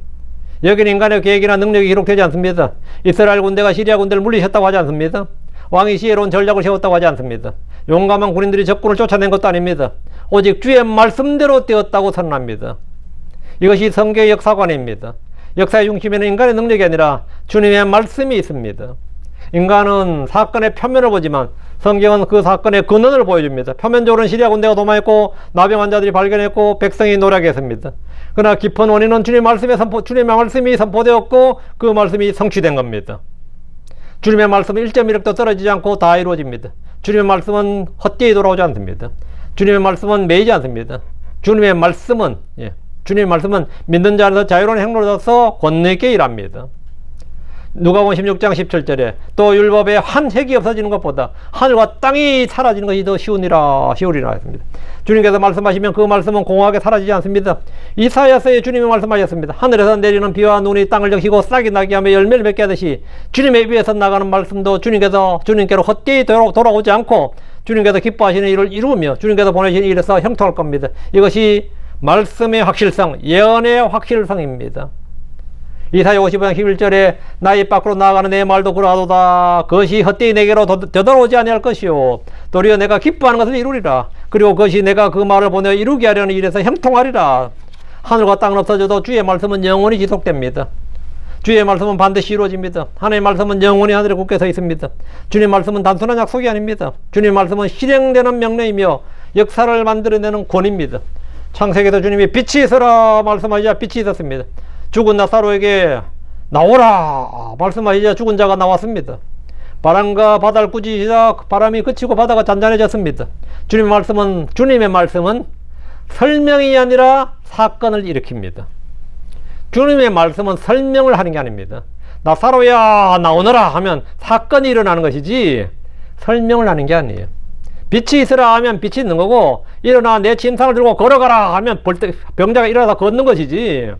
여기는 인간의 계획이나 능력이 기록되지 않습니다. 이스라엘 군대가 시리아 군대를 물리쳤다고 하지 않습니다. 왕이 지혜로운 전략을 세웠다고 하지 않습니다. 용감한 군인들이 적군을 쫓아낸 것도 아닙니다. 오직 주의 말씀대로 되었다고 선언합니다. 이것이 성경의 역사관입니다. 역사의 중심에는 인간의 능력이 아니라 주님의 말씀이 있습니다. 인간은 사건의 표면을 보지만 성경은 그 사건의 근원을 보여줍니다. 표면적으로는 시리아 군대가 도망했고 나병 환자들이 발견했고 백성이 노략했습니다. 그러나 깊은 원인은 주님의 말씀이 선포되었고 그 말씀이 성취된 겁니다. 주님의 말씀은 1.1획도 떨어지지 않고 다 이루어집니다. 주님의 말씀은 헛되이 돌아오지 않습니다. 주님의 말씀은 매이지 않습니다. 주님의 말씀은 믿는 자에서 자유로운 행로로서 권능있게 일합니다. 누가복음 16장 17절에 또 율법에 한 획이 없어지는 것보다 하늘과 땅이 사라지는 것이 더 시우리라 했습니다. 주님께서 말씀하시면 그 말씀은 공허하게 사라지지 않습니다. 이사야서에 주님이 말씀하셨습니다. 하늘에서 내리는 비와 눈이 땅을 적시고 싹이 나게 하며 열매를 맺게 하듯이 주님의 입에서 나가는 말씀도 주님께로 헛되이 돌아오지 않고 주님께서 기뻐하시는 일을 이루며 주님께서 보내신 일에서 형통할 겁니다. 이것이 말씀의 확실성, 예언의 확실성입니다. 이사야 55장 11절에 나 입 밖으로 나아가는 내 말도 그러하도다. 그것이 헛되이 내게로 되돌아오지 아니할 것이요 도리어 내가 기뻐하는 것을 이루리라. 그리고 그것이 내가 그 말을 보내어 이루게 하려는 일에서 형통하리라. 하늘과 땅은 없어져도 주의 말씀은 영원히 지속됩니다. 주의 말씀은 반드시 이루어집니다. 하나님의 말씀은 영원히 하늘에 굳게 서 있습니다. 주님의 말씀은 단순한 약속이 아닙니다. 주님의 말씀은 실행되는 명령이며 역사를 만들어내는 권위입니다. 창세기에서 주님이 빛이 있어라 말씀하시자 빛이 있었습니다. 죽은 나사로에게 나오라 말씀하시자 죽은 자가 나왔습니다. 바람과 바다를 꾸짖으시자 바람이 그치고 바다가 잔잔해졌습니다. 주님의 말씀은 설명이 아니라 사건을 일으킵니다. 주님의 말씀은 설명을 하는 게 아닙니다. 나사로야 나오너라 하면 사건이 일어나는 것이지 설명을 하는 게 아니에요. 빛이 있으라 하면 빛이 있는 거고, 일어나 내 침상을 들고 걸어가라 하면 병자가 일어나서 걷는 것이지.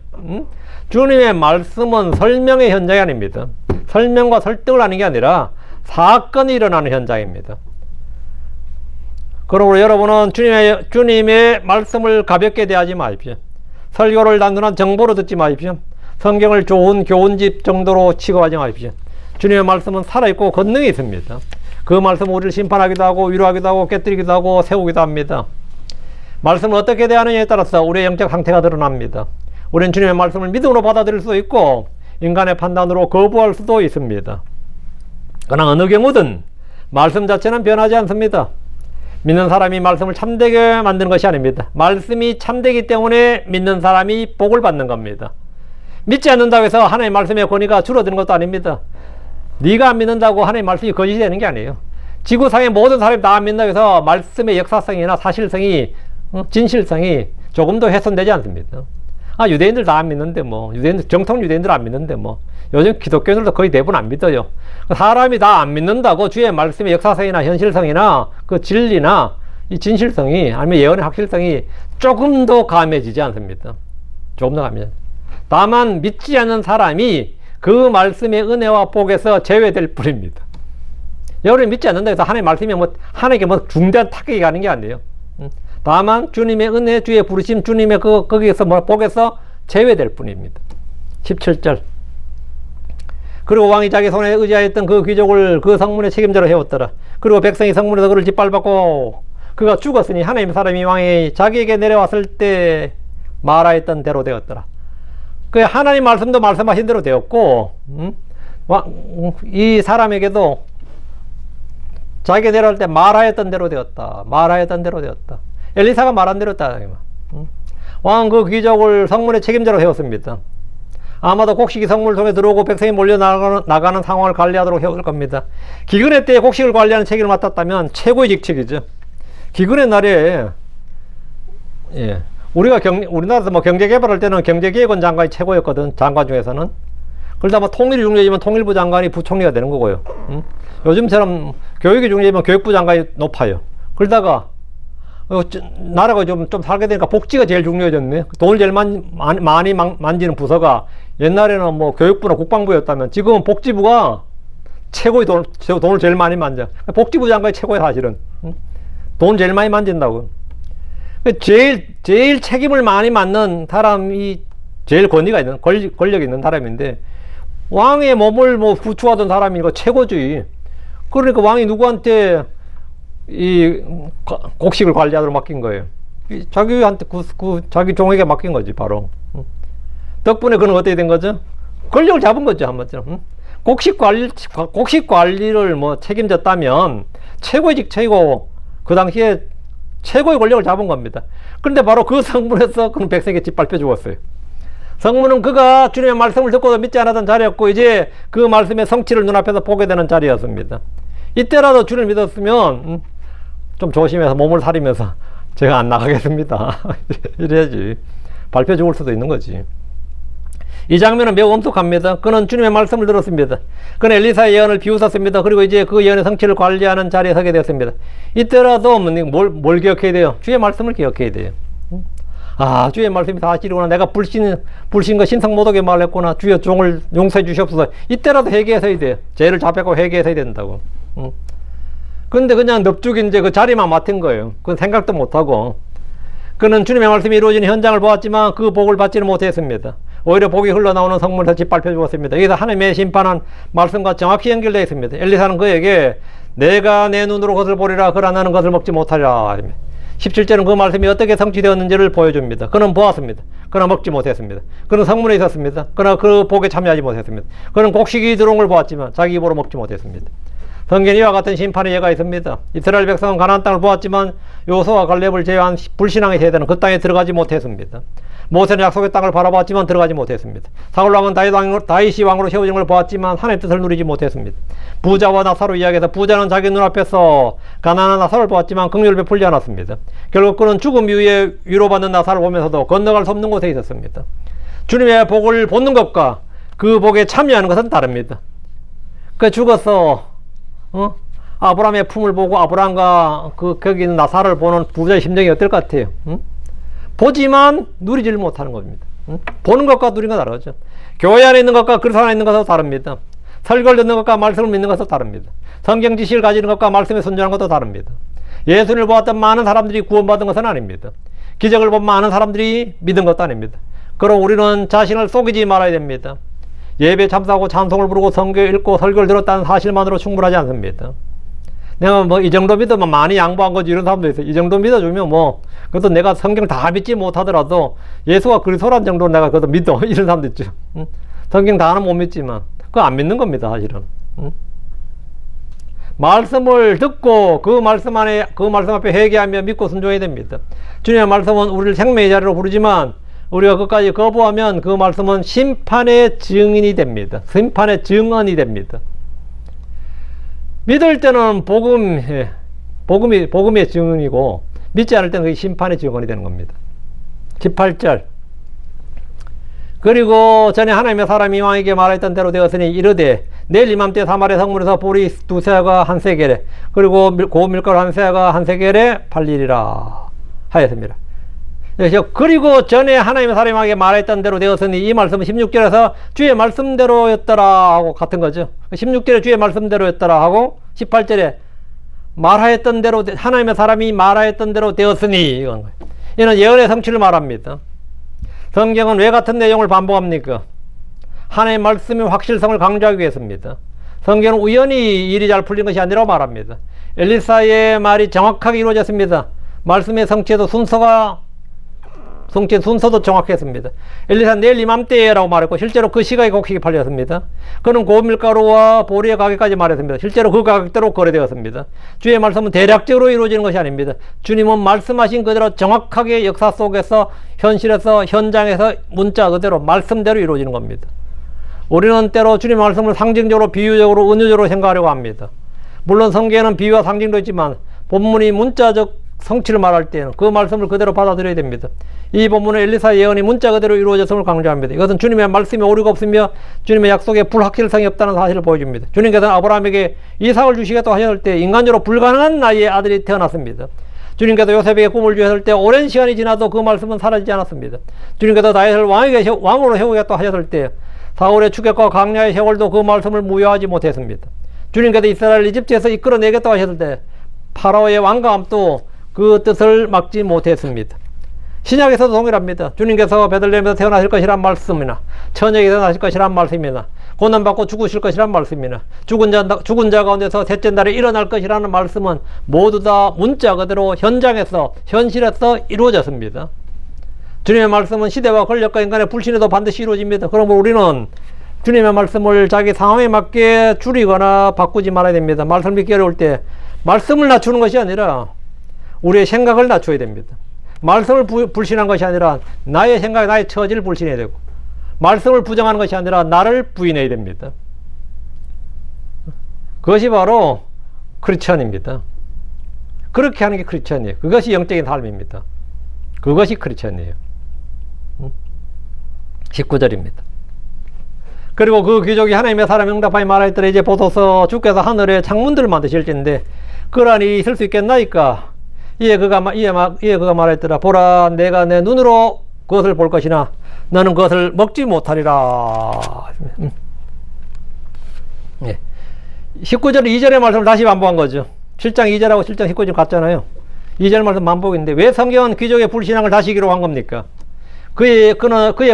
주님의 말씀은 설명의 현장이 아닙니다. 설명과 설득을 하는 게 아니라 사건이 일어나는 현장입니다. 그러므로 여러분은 주님의 말씀을 가볍게 대하지 마십시오. 설교를 단순한 정보로 듣지 마십시오. 성경을 좋은 교훈집 정도로 취급하지 마십시오. 주님의 말씀은 살아있고 권능이 있습니다. 그 말씀은 우리를 심판하기도 하고 위로하기도 하고 깨뜨리기도 하고 세우기도 합니다. 말씀을 어떻게 대하느냐에 따라서 우리의 영적 상태가 드러납니다. 우리는 주님의 말씀을 믿음으로 받아들일 수도 있고 인간의 판단으로 거부할 수도 있습니다. 그러나 어느 경우든 말씀 자체는 변하지 않습니다. 믿는 사람이 말씀을 참되게 만드는 것이 아닙니다. 말씀이 참되기 때문에 믿는 사람이 복을 받는 겁니다. 믿지 않는다고 해서 하나님의 말씀의 권위가 줄어드는 것도 아닙니다. 네가 안 믿는다고 하나님의 말씀이 거짓이 되는 게 아니에요. 지구상의 모든 사람이 다 안 믿는다고 해서 말씀의 역사성이나 사실성이 진실성이 조금도 훼손되지 않습니다. 유대인들 다 안 믿는데 정통 유대인들 안 믿는데 요즘 기독교인들도 거의 대부분 안 믿어요. 사람이 다 안 믿는다고 주의 말씀의 역사성이나 현실성이나 그 진리나 이 진실성이 아니면 예언의 확실성이 조금도 감해지지 않습니다. 조금 더 감해져. 다만 믿지 않는 사람이 그 말씀의 은혜와 복에서 제외될 뿐입니다. 여러분이 믿지 않는다 해서 하나님의 말씀이 하나님께 중대한 타격이 가는 게 아니에요. 다만 주님의 은혜, 주의 부르심, 주님의 거기에서 복에서 제외될 뿐입니다. 17절. 그리고 왕이 자기 손에 의지하였던 그 귀족을 그 성문의 책임자로 해왔더라. 그리고 백성이 성문에서 그를 짓밟았고 그가 죽었으니 하나님의 사람이 왕이 자기에게 내려왔을 때 말하였던 대로 되었더라. 그 하나님 말씀도 말씀하신 대로 되었고 이 사람에게도 자기가 내려올 때 말하였던 대로 되었다. 말하였던 대로 되었다. 엘리사가 말한 대로 했다. 왕은 그 귀족을 성문의 책임자로 세웠습니다. 아마도 곡식이 성문을 통해 들어오고 백성이 몰려 나가는 상황을 관리하도록 해올 겁니다. 기근의 때에 곡식을 관리하는 책임을 맡았다면 최고의 직책이죠. 기근의 날에 우리나라에서 경제 개발할 때는 경제기획원 장관이 최고였거든. 장관 중에서는. 그러다 통일이 중요하지만 통일부 장관이 부총리가 되는 거고요. 요즘처럼 교육이 중요하지만 교육부 장관이 높아요. 그러다가 나라가 좀 살게 되니까 복지가 제일 중요해졌네. 돈을 제일 많이 만지는 부서가 옛날에는 교육부나 국방부였다면 지금은 복지부가 최고의 돈을 제일 많이 만져. 복지부 장관이 최고야 사실은. 돈 제일 많이 만진다고. 제일 책임을 많이 맡는 사람이 제일 권위가 있는, 권력이 있는 사람인데, 왕의 몸을 부추하던 사람이 이거 최고주의. 그러니까 왕이 누구한테 이 곡식을 관리하도록 맡긴 거예요. 자기한테 자기 종에게 맡긴 거지, 바로. 덕분에 그는 어떻게 된 거죠? 권력을 잡은 거죠, 한마디로. 곡식 관리를 책임졌다면 최고의 직책이고, 그 당시에 최고의 권력을 잡은 겁니다. 그런데 바로 그 성문에서 그는 백성에게 짓밟혀 죽었어요. 성문은 그가 주님의 말씀을 듣고도 믿지 않았던 자리였고, 이제 그 말씀의 성취를 눈앞에서 보게 되는 자리였습니다. 이때라도 주를 믿었으면 좀 조심해서 몸을 사리면서 제가 안 나가겠습니다. 이래야지. 밟혀 죽을 수도 있는 거지. 이 장면은 매우 엄숙합니다. 그는 주님의 말씀을 들었습니다. 그는 엘리사의 예언을 비웃었습니다. 그리고 이제 그 예언의 성취를 관리하는 자리에 서게 되었습니다. 이때라도 뭘 기억해야 돼요? 주의 말씀을 기억해야 돼요. 주의 말씀이 사실이구나. 내가 불신과 신성모독의 말을 했구나. 주여 종을 용서해 주시옵소서. 이때라도 회개해서야 돼요. 죄를 자백하고 회개해서야 된다고. 근데 그냥 넙죽이 이제 그 자리만 맡은 거예요. 그건 생각도 못하고. 그는 주님의 말씀이 이루어지는 현장을 보았지만 그 복을 받지는 못했습니다. 오히려 복이 흘러나오는 성문에서 짓밟혀 죽었습니다. 여기서 하나님의 심판한 말씀과 정확히 연결되어 있습니다. 엘리사는 그에게 내가 내 눈으로 것을 보리라 그러나 너는 것을 먹지 못하리라. 17절은 그 말씀이 어떻게 성취되었는지를 보여줍니다. 그는 보았습니다. 그러나 먹지 못했습니다. 그는 성문에 있었습니다. 그러나 그 복에 참여하지 못했습니다. 그는 곡식이 들어온 걸 보았지만 자기 입으로 먹지 못했습니다. 성경에 이와 같은 심판의 예가 있습니다. 이스라엘 백성은 가나안 땅을 보았지만 요호수아와 갈렙을 제외한 불신앙의 세대는 그 땅에 들어가지 못했습니다. 모세는 약속의 땅을 바라보았지만 들어가지 못했습니다. 사울 왕은 다윗이 왕으로 세워진 걸 보았지만 하나님의 뜻을 누리지 못했습니다. 부자와 나사로 이야기해서 부자는 자기 눈앞에서 가난한 나사를 보았지만 긍휼을 베풀지 않았습니다. 결국 그는 죽음 이후에 위로받는 나사를 보면서도 건너갈 수 없는 곳에 있었습니다. 주님의 복을 보는 것과 그 복에 참여하는 것은 다릅니다. 그 죽어서 아브라함의 품을 보고 아브라함과 거기 있는 나사를 보는 부자의 심정이 어떨 것 같아요? 보지만 누리지를 못하는 겁니다. 보는 것과 누리는 건 다르죠. 교회 안에 있는 것과 그리스도 안에 있는 것은 다릅니다. 설교를 듣는 것과 말씀을 믿는 것은 다릅니다. 성경 지식을 가지는 것과 말씀에 순종하는 것도 다릅니다. 예수님을 보았던 많은 사람들이 구원받은 것은 아닙니다. 기적을 본 많은 사람들이 믿은 것도 아닙니다. 그럼 우리는 자신을 속이지 말아야 됩니다. 예배 참석하고 찬송을 부르고 성경 읽고 설교를 들었다는 사실만으로 충분하지 않습니다. 내가 뭐 이 정도 믿으면 많이 양보한 거지 이런 사람도 있어요. 이 정도 믿어주면 뭐 그것도 내가 성경 다 믿지 못하더라도 예수가 그리스도란 정도로 내가 그것도 믿어 이런 사람도 있죠. 성경 다는 못 믿지만 그거 안 믿는 겁니다 사실은. 말씀을 듣고 그 말씀 앞에 회개하며 믿고 순종해야 됩니다. 주님의 말씀은 우리를 생명의 자리로 부르지만 우리가 끝까지 거부하면 그 말씀은 심판의 증인이 됩니다. 심판의 증언이 됩니다. 믿을 때는 복음의 증언이고 믿지 않을 때는 그게 심판의 증언이 되는 겁니다. 18절 그리고 전에 하나님의 사람이 왕에게 말했던 대로 되었으니 이르되 내일 이맘때 사마리아 성문에서 보리 2세아가 한 세겔에 그리고 고운 밀가루 한 세아가 한 세겔에 팔리리라 하였습니다. 그리고 전에 하나님의 사람에게 말했던 대로 되었으니 이 말씀은 16절에서 주의 말씀대로였더라 하고 같은 거죠. 16절에 주의 말씀대로였더라 하고 18절에 말하였던 대로 하나님의 사람이 말하였던 대로 되었으니 이건 거예요. 이는 예언의 성취를 말합니다. 성경은 왜 같은 내용을 반복합니까? 하나님의 말씀의 확실성을 강조하기 위해서입니다. 성경은 우연히 일이 잘 풀린 것이 아니라고 말합니다. 엘리사의 말이 정확하게 이루어졌습니다. 말씀의 성취도 순서도 정확했습니다. 엘리사 내일 이맘때라고 말했고 실제로 그 시각에 곡식이 팔렸습니다. 그는 고운 밀가루와 보리의 가격까지 말했습니다. 실제로 그 가격대로 거래되었습니다. 주의 말씀은 대략적으로 이루어지는 것이 아닙니다. 주님은 말씀하신 그대로 정확하게 역사 속에서 현실에서 현장에서 문자 그대로 말씀대로 이루어지는 겁니다. 우리는 때로 주님의 말씀을 상징적으로 비유적으로 은유적으로 생각하려고 합니다. 물론 성경에는 비유와 상징도 있지만 본문이 문자적 성취를 말할 때는 그 말씀을 그대로 받아들여야 됩니다. 이 본문은 엘리사의 예언이 문자 그대로 이루어졌음을 강조합니다. 이것은 주님의 말씀에 오류가 없으며 주님의 약속에 불확실성이 없다는 사실을 보여줍니다. 주님께서는 아브라함에게 이삭을 주시겠다고 하셨을 때 인간적으로 불가능한 나이에 아들이 태어났습니다. 주님께서 요셉에게 꿈을 주셨을 때 오랜 시간이 지나도 그 말씀은 사라지지 않았습니다. 주님께서 다윗을 왕으로 세우겠다고 하셨을 때 사울의 추격과 강야의 세월도 그 말씀을 무효하지 못했습니다. 주님께서 이스라엘을 이집트에서 이끌어내겠다고 하셨을 때 파라오의 왕감도 그 뜻을 막지 못했습니다. 신약에서도 동일합니다. 주님께서 베들레헴에서 태어나실 것이란 말씀이나 처녀에게 태어나실 것이란 말씀이나 고난받고 죽으실 것이란 말씀이나 죽은 자 가운데서 셋째 날에 일어날 것이라는 말씀은 모두 다 문자 그대로 현장에서 현실에서 이루어졌습니다. 주님의 말씀은 시대와 권력과 인간의 불신에도 반드시 이루어집니다. 그러므로 우리는 주님의 말씀을 자기 상황에 맞게 줄이거나 바꾸지 말아야 됩니다. 말씀을 믿기 어려울 때 말씀을 낮추는 것이 아니라 우리의 생각을 낮춰야 됩니다. 말씀을 불신한 것이 아니라 나의 생각, 나의 처지를 불신해야 되고 말씀을 부정하는 것이 아니라 나를 부인해야 됩니다. 그것이 바로 크리스천입니다. 그렇게 하는 게 크리스천이에요. 그것이 영적인 삶입니다. 그것이 크리스천이에요. 19절입니다. 그리고 그 귀족이 하나님의 사람이 응답하여 말하였더니 이제 보소서 주께서 하늘에 창문들을 만드실진데 그러니 있을 수 있겠나이까? 이에 그가 말했더라. 보라, 내가 내 눈으로 그것을 볼 것이나 너는 그것을 먹지 못하리라. 19절 2절의 말씀을 다시 반복한 거죠. 7장 2절하고 7장 19절 같잖아요. 2절 말씀 반복인데 왜 성경은 귀족의 불신앙을 다시 기록한 겁니까? 그의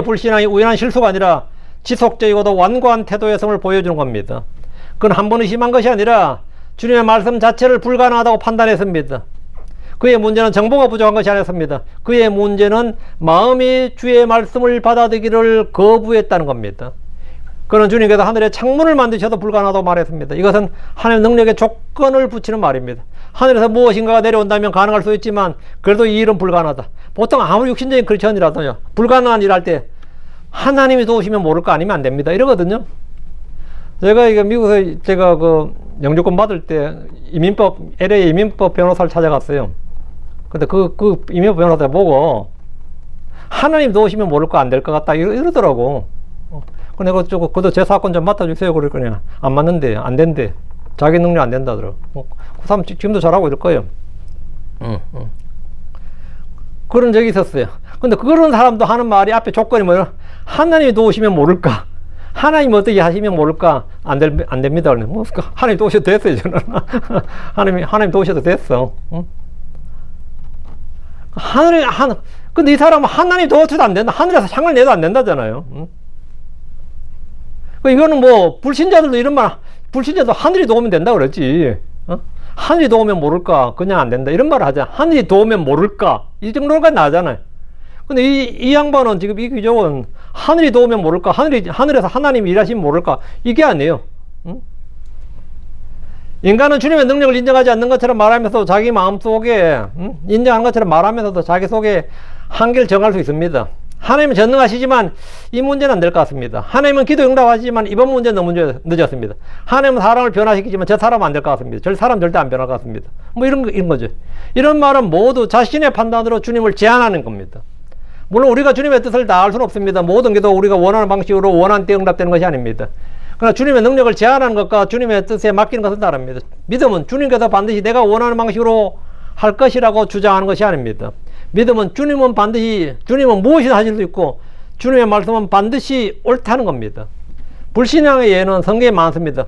불신앙이 우연한 실수가 아니라 지속적이고도 완고한 태도의 성을 보여주는 겁니다. 그건 한 번 의심한 것이 아니라 주님의 말씀 자체를 불가능하다고 판단했습니다. 그의 문제는 정보가 부족한 것이 아니었습니다. 그의 문제는 마음이 주의 말씀을 받아들이기를 거부했다는 겁니다. 그는 주님께서 하늘에 창문을 만드셔도 불가능하다고 말했습니다. 이것은 하나님의 능력에 조건을 붙이는 말입니다. 하늘에서 무엇인가가 내려온다면 가능할 수 있지만 그래도 이 일은 불가능하다. 보통 아무리 육신적인 크리스천이라도요, 불가능한 일 할 때 하나님이 도우시면 모를 거 아니면 안 됩니다 이러거든요. 제가 이거 미국에서 제가 그 영주권 받을 때 LA 이민법 변호사를 찾아갔어요. 근데 그 이민법 변호사 보고 하나님 도우시면 모를 거 안 될 것 같다 이러더라고. 근데 그것도 제 사건 좀 맡아주세요. 그럴 거냐. 안 맞는데, 안 된대. 자기 능력 안 된다더라. 그 사람 지금도 잘하고 이럴 거예요. 그런 적이 있었어요. 근데 그런 사람도 하는 말이 앞에 조건이 뭐예요? 하나님이 도우시면 모를까? 하나님 어떻게 하시면 모를까? 안 됩니다. 뭐, 하나님 도우셔도 됐어요, 저는. 하나님 도우셔도 됐어. 근데 이 사람은 하나님 도우셔도 안 된다. 하늘에서 창을 내도 안 된다잖아요. 이거는 뭐, 불신자들도 이런 말, 불신자도 하늘이 도우면 된다 그랬지. 하늘이 도우면 모를까? 그냥 안 된다. 이런 말을 하잖아. 하늘이 도우면 모를까? 이 정도가 나잖아요. 근데 이 양반은 지금 이 귀족은 하늘이 도우면 모를까? 하늘에서 하나님이 일하시면 모를까? 이게 아니에요. 인간은 주님의 능력을 인정하지 않는 것처럼 말하면서 자기 마음속에, 인정하는 것처럼 말하면서도 자기 속에 한계를 정할 수 있습니다. 하나님은 전능하시지만 이 문제는 안 될 것 같습니다. 하나님은 기도 응답하시지만 이번 문제는 너무 늦었습니다. 하나님은 사람을 변화시키지만 저 사람은 안 될 것 같습니다. 저 사람 절대 안 변할 것 같습니다. 뭐 이런 거죠. 이런 말은 모두 자신의 판단으로 주님을 제한하는 겁니다. 물론 우리가 주님의 뜻을 다 알 수는 없습니다. 모든 게 다 우리가 원하는 방식으로 원하는 때 응답되는 것이 아닙니다. 그러나 주님의 능력을 제한하는 것과 주님의 뜻에 맡기는 것은 다릅니다. 믿음은 주님께서 반드시 내가 원하는 방식으로 할 것이라고 주장하는 것이 아닙니다. 믿음은 주님은 무엇이든 하실 수 있고 주님의 말씀은 반드시 옳다는 겁니다. 불신앙의 예는 성경에 많습니다.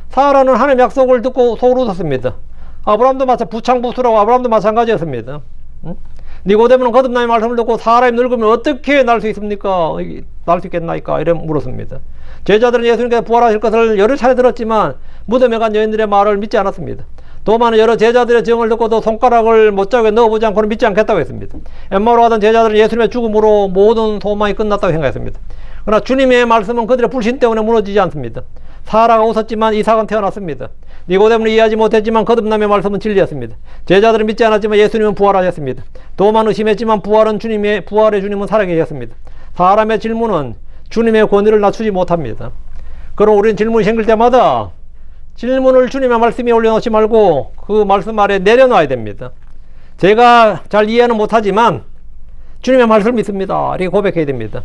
사라는 하나님의 약속을 듣고 속을 웃었습니다. 아브라함도 부창부수라고 아브라함도 마찬가지였습니다. 니고데모는 거듭남의 말씀을 듣고 사람이 늙으면 어떻게 날 수 있습니까? 날 수 있겠나이까? 이래 물었습니다. 제자들은 예수님께서 부활하실 것을 여러 차례 들었지만 무덤에 간 여인들의 말을 믿지 않았습니다. 도마는 여러 제자들의 증언을 듣고도 손가락을 못자국에 넣어보지 않고는 믿지 않겠다고 했습니다. 엠마오로 가던 제자들은 예수님의 죽음으로 모든 소망이 끝났다고 생각했습니다. 그러나 주님의 말씀은 그들의 불신 때문에 무너지지 않습니다. 사라가 웃었지만 이삭은 태어났습니다. 니고데모는 이해하지 못했지만 거듭남의 말씀은 진리였습니다. 제자들은 믿지 않았지만 예수님은 부활하셨습니다. 도마는 의심했지만 부활의 주님은 살아계셨습니다. 사람의 질문은 주님의 권위를 낮추지 못합니다. 그럼 우리는 질문이 생길 때마다 질문을 주님의 말씀에 올려놓지 말고 그 말씀 아래 내려놔야 됩니다. 제가 잘 이해는 못하지만 주님의 말씀을 믿습니다. 이렇게 고백해야 됩니다.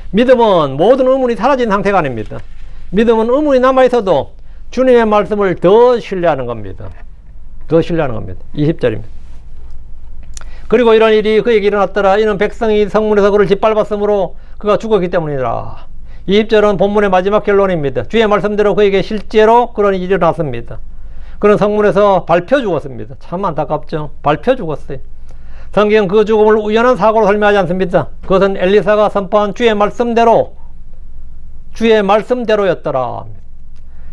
믿음은 모든 의문이 사라진 상태가 아닙니다. 믿음은 의문이 남아있어도 주님의 말씀을 더 신뢰하는 겁니다. 더 신뢰하는 겁니다. 20절입니다. 그리고 이런 일이 그에게 일어났더라. 이는 백성이 성문에서 그를 짓밟았으므로 그가 죽었기 때문이라. 20절은 본문의 마지막 결론입니다. 주의 말씀대로 그에게 실제로 그런 일이 일어났습니다. 그는 성문에서 밟혀 죽었습니다. 참 안타깝죠. 밟혀 죽었어요. 성경은 그 죽음을 우연한 사고로 설명하지 않습니다. 그것은 엘리사가 선포한 주의 말씀대로였더라.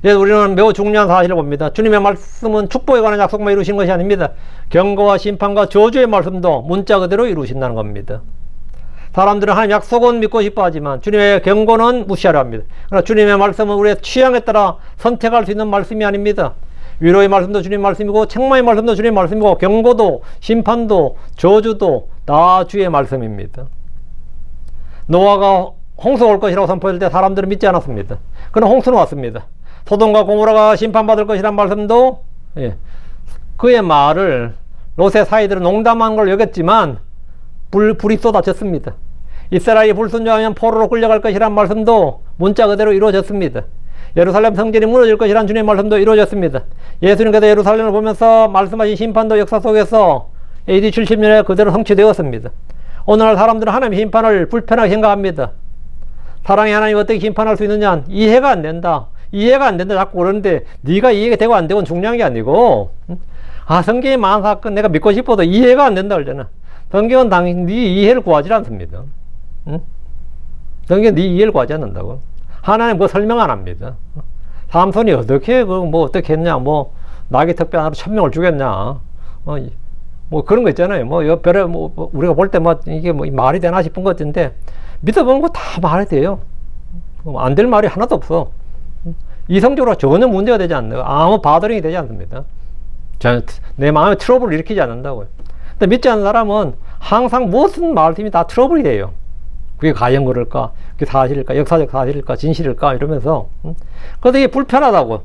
그래서 우리는 매우 중요한 사실을 봅니다. 주님의 말씀은 축복에 관한 약속만 이루신 것이 아닙니다. 경고와 심판과 저주의 말씀도 문자 그대로 이루신다는 겁니다. 사람들은 하나님 약속은 믿고 싶어 하지만 주님의 경고는 무시하려 합니다. 그러나 주님의 말씀은 우리의 취향에 따라 선택할 수 있는 말씀이 아닙니다. 위로의 말씀도 주님 말씀이고 책망의 말씀도 주님 말씀이고 경고도 심판도 저주도 다 주의 말씀입니다. 노아가 홍수가 올 것이라고 선포할 때 사람들은 믿지 않았습니다. 그러나 홍수는 왔습니다. 소돔과 고모라가 심판받을 것이란 말씀도 그의 말을 롯의 사이들은 농담한 걸 여겼지만 불이 쏟아졌습니다. 이스라엘이 불순종하면 포로로 끌려갈 것이란 말씀도 문자 그대로 이루어졌습니다. 예루살렘 성전이 무너질 것이란 주님의 말씀도 이루어졌습니다. 예수님께서 예루살렘을 보면서 말씀하신 심판도 역사 속에서 AD 70년에 그대로 성취되었습니다. 오늘날 사람들은 하나님의 심판을 불편하게 생각합니다. 사랑의 하나님 어떻게 심판할 수 있느냐? 이해가 안 된다 자꾸 그러는데 네가 이해가 되고 안 되고는 중요한 게 아니고 성경의 많은 사건 내가 믿고 싶어도 이해가 안 된다 그러잖아. 성경은 당연히 네 이해를 구하지 않습니다. 성경은 네 이해를 구하지 않는다고. 하나님 뭐 설명 안 합니다. 삼손이 어떻게 어떻게 했냐, 낙이 특별한 하루 1000명을 죽였냐, 뭐 그런 거 있잖아요. 뭐 별에 뭐 우리가 볼 때 뭐 이게 뭐 말이 되나 싶은 것 같은데 믿어보는 거 다 말이 돼요. 안 될 말이 하나도 없어. 이성적으로 전혀 문제가 되지 않는, 아무 바더링이 되지 않습니다. 내 마음에 트러블을 일으키지 않는다고요. 근데 믿지 않는 사람은 항상 무슨 말씀이 다 트러블이 돼요. 그게 과연 그럴까? 그게 사실일까? 역사적 사실일까? 진실일까? 이러면서. 그래서 이게 불편하다고.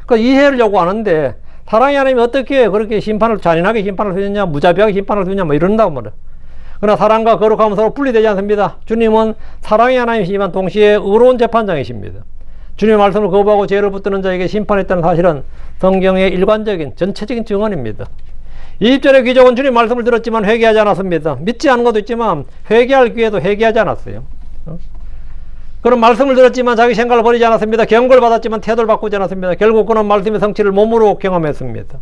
그 이해를 요구하는데, 사랑의 하나님이 어떻게 그렇게 심판을, 잔인하게 심판을 주느냐, 무자비하게 심판을 주느냐, 뭐 이런다고 말이에요. 그러나 사랑과 거룩함은 서로 분리되지 않습니다. 주님은 사랑의 하나님이시지만 동시에 의로운 재판장이십니다. 주님의 말씀을 거부하고 죄를 붙드는 자에게 심판했다는 사실은 성경의 일관적인 전체적인 증언입니다. 20절의 귀족은 주님 말씀을 들었지만 회개하지 않았습니다. 믿지 않은 것도 있지만 회개할 기회도 회개하지 않았어요. 그런 말씀을 들었지만 자기 생각을 버리지 않았습니다. 경고를 받았지만 태도를 바꾸지 않았습니다. 결국 그는 말씀의 성취를 몸으로 경험했습니다.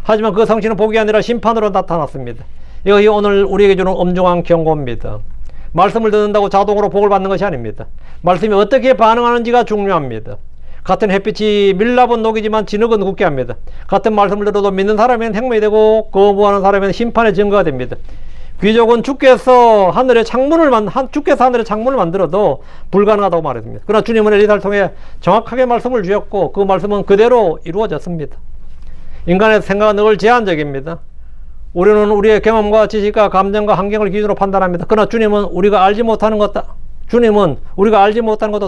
하지만 그 성취는 복이 아니라 심판으로 나타났습니다. 이것이 오늘 우리에게 주는 엄중한 경고입니다. 말씀을 듣는다고 자동으로 복을 받는 것이 아닙니다. 말씀이 어떻게 반응하는지가 중요합니다. 같은 햇빛이 밀랍은 녹이지만 진흙은 굳게 합니다. 같은 말씀을 들어도 믿는 사람에는 생명이 되고 거부하는 사람에는 심판의 증거가 됩니다. 귀족은 주께서 하늘의 창문을 만들어도 불가능하다고 말했습니다. 그러나 주님은 엘리사를 통해 정확하게 말씀을 주셨고 그 말씀은 그대로 이루어졌습니다. 인간의 생각은 늘 제한적입니다. 우리는 우리의 경험과 지식과 감정과 환경을 기준으로 판단합니다. 그러나 주님은 우리가 알지 못하는 것도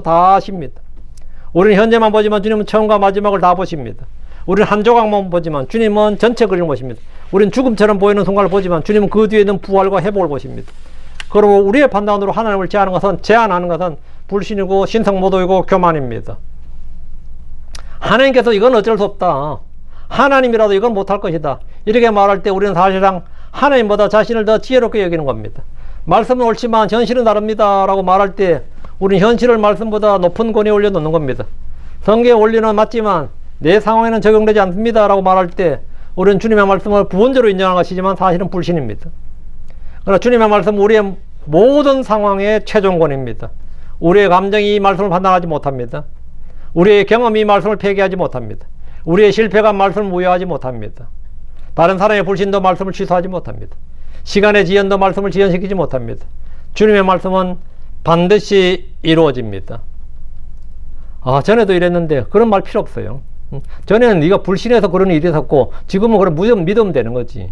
다 아십니다. 우리는 현재만 보지만 주님은 처음과 마지막을 다 보십니다. 우리는 한 조각만 보지만 주님은 전체 그림을 보십니다. 우리는 죽음처럼 보이는 순간을 보지만 주님은 그 뒤에 있는 부활과 회복을 보십니다. 그러므로 우리의 판단으로 하나님을 제한하는 것은 불신이고 신성모독이고 교만입니다. 하나님께서 이건 어쩔 수 없다. 하나님이라도 이건 못할 것이다. 이렇게 말할 때 우리는 사실상 하나님보다 자신을 더 지혜롭게 여기는 겁니다. 말씀은 옳지만 현실은 다릅니다 라고 말할 때 우리는 현실을 말씀보다 높은 권위에 올려놓는 겁니다. 성경의 원리는 맞지만 내 상황에는 적용되지 않습니다 라고 말할 때 우리는 주님의 말씀을 부분적으로 인정하는 것이지만 사실은 불신입니다. 그러나 주님의 말씀은 우리의 모든 상황의 최종권입니다. 우리의 감정이 이 말씀을 판단하지 못합니다. 우리의 경험이 이 말씀을 폐기하지 못합니다. 우리의 실패가 말씀을 무효하지 못합니다. 다른 사람의 불신도 말씀을 취소하지 못합니다. 시간의 지연도 말씀을 지연시키지 못합니다. 주님의 말씀은 반드시 이루어집니다. 전에도 이랬는데 그런 말 필요 없어요. 전에는 네가 불신해서 그런 일이 있었고 지금은 그런 믿으면 되는 거지.